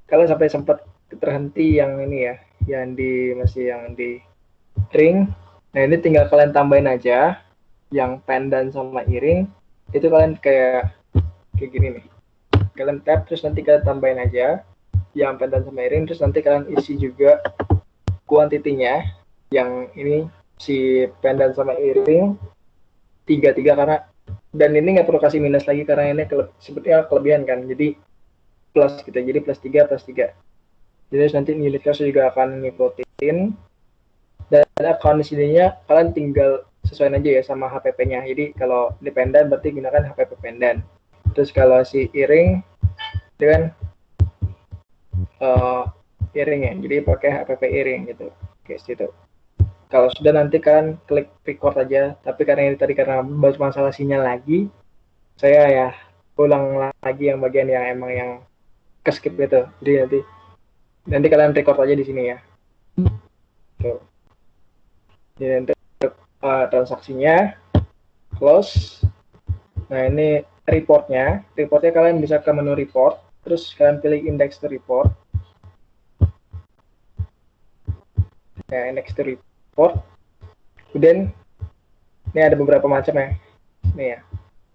kalian sampai sempat terhenti yang ini ya, yang di ring. Nah, ini tinggal kalian tambahin aja yang pendant sama earring. Itu kalian kayak gini nih. Kalian tap terus nanti kalian tambahin aja yang pendant sama earring, terus nanti kalian isi juga kuantitinya yang ini si pendant sama earring 3 karena, dan ini nggak perlu kasih minus lagi karena ini sebetulnya kelebihan kan, jadi plus gitu, jadi plus 3 jadi nanti unit cost juga akan ngikutin, dan account di sininya kalian tinggal sesuaiin aja ya sama HPP-nya. Jadi kalau di pendant berarti gunakan HPP pendant, terus kalau si earring dengan earring ya, jadi pakai HPP earring gitu. Oke, situ. Kalau sudah nanti kalian klik record aja, tapi karena ini tadi karena masalah sinyal lagi, saya ya ulang lagi yang bagian yang emang yang skip gitu. Jadi nanti kalian record aja di sini ya. Tuh. Jadi nanti transaksinya close. Nah, ini reportnya kalian bisa ke menu report, terus kalian pilih index to report. Ya, index to report. Kemudian ini ada beberapa macam ya. Nih ya.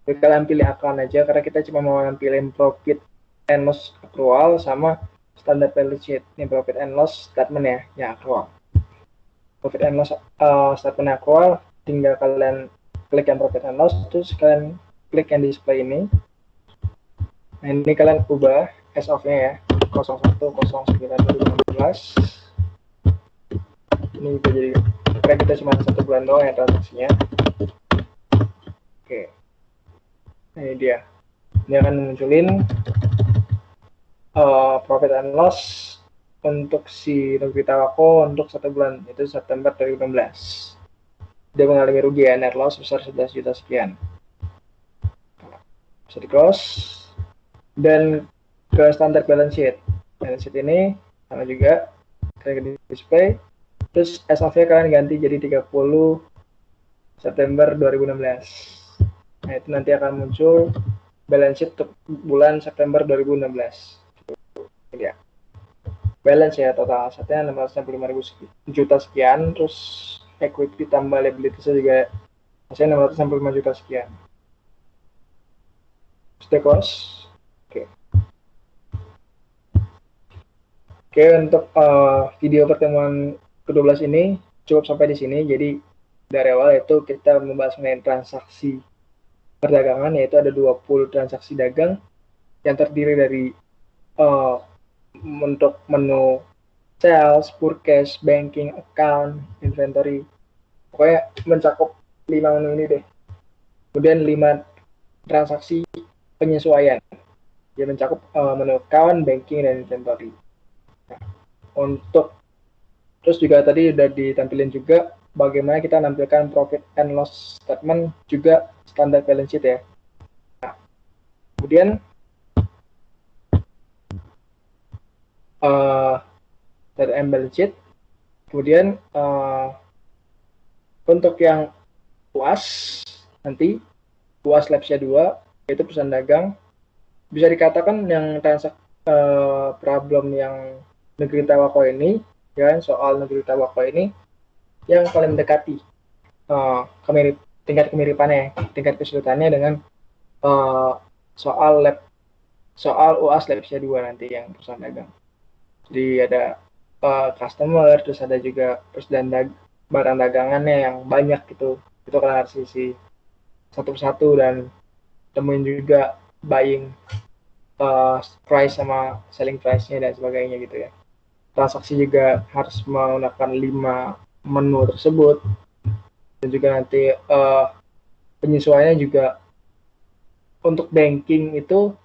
Jadi kalian pilih account aja karena kita cuma mau nampilin profit and loss accrual sama standard balance sheet. Ini profit and loss statement ya accrual. Profit and loss statement accrual, tinggal kalian klik yang profit and loss, terus kalian klik yang display ini. Nah, ini kalian ubah as of-nya ya, 01/09/2016. Ini bisa jadi, karena kita cuma 1 bulan doang ya transaksinya. Oke, nah, ini dia. Ini akan munculin profit and loss untuk si Negeri Tawako untuk 1 bulan, itu September 2016. Dia mengalami rugi ya, net loss besar 11 juta sekian. Bisa di close. Dan ke standar balance sheet. Balance sheet ini sama juga, kalian di display. Terus as of-nya kalian ganti jadi 30 September 2016. Nah, itu nanti akan muncul balance sheet untuk bulan September 2016. Ini ya. Balance ya, total asetnya 665 juta sekian, terus equity tambah liability juga hasilnya 665 juta sekian. Stay close. Oke, untuk video pertemuan ke-12 ini cukup sampai di sini. Jadi dari awal itu kita membahas mengenai transaksi perdagangan, yaitu ada 20 transaksi dagang yang terdiri dari untuk menu sales, purchase, banking, account, inventory. Pokoknya mencakup 5 menu ini deh. Kemudian 5 transaksi penyesuaian. Dia mencakup menu account, banking, dan inventory. Nah, untuk terus juga tadi udah ditampilin juga bagaimana kita nampilkan profit and loss statement juga standar balance sheet ya. Nah, kemudian dari balance sheet, kemudian untuk yang UAS nanti UAS Labsnya 2 yaitu perusahaan dagang, bisa dikatakan yang problem yang Negeri Tawako ini ya, soal Negeri Tawako ini yang paling mendekati community tingkat kemiripannya, tingkat kesulitannya dengan soal UAS Labsnya 2 nanti yang perusahaan dagang. Jadi ada customer, terus ada juga barang dagangannya yang banyak gitu. Itu kan harus isi satu persatu dan temuin juga buying price sama selling price-nya dan sebagainya gitu ya. Transaksi juga harus menggunakan 5 menu tersebut, dan juga nanti penyesuaiannya juga untuk banking itu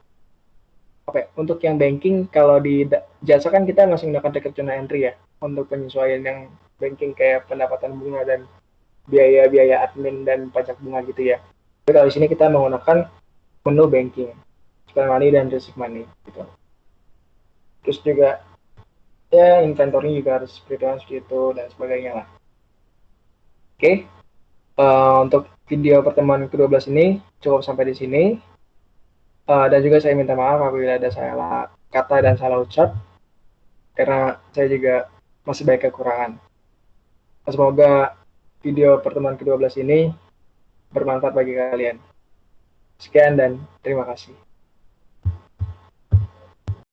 untuk yang banking kalau di jasa kan kita masih menggunakan record journal entry ya untuk penyesuaian yang banking kayak pendapatan bunga dan biaya-biaya admin dan pajak bunga gitu ya. Tapi kalau di sini kita menggunakan menu banking, spend money dan receive money gitu. Terus juga ya inventory juga harus seperti itu dan sebagainya lah. Oke, untuk video pertemuan ke-12 ini cukup sampai di sini. Dan juga saya minta maaf apabila ada salah kata dan salah ucap, karena saya juga masih banyak kekurangan. Semoga video pertemuan ke-12 ini bermanfaat bagi kalian. Sekian dan terima kasih.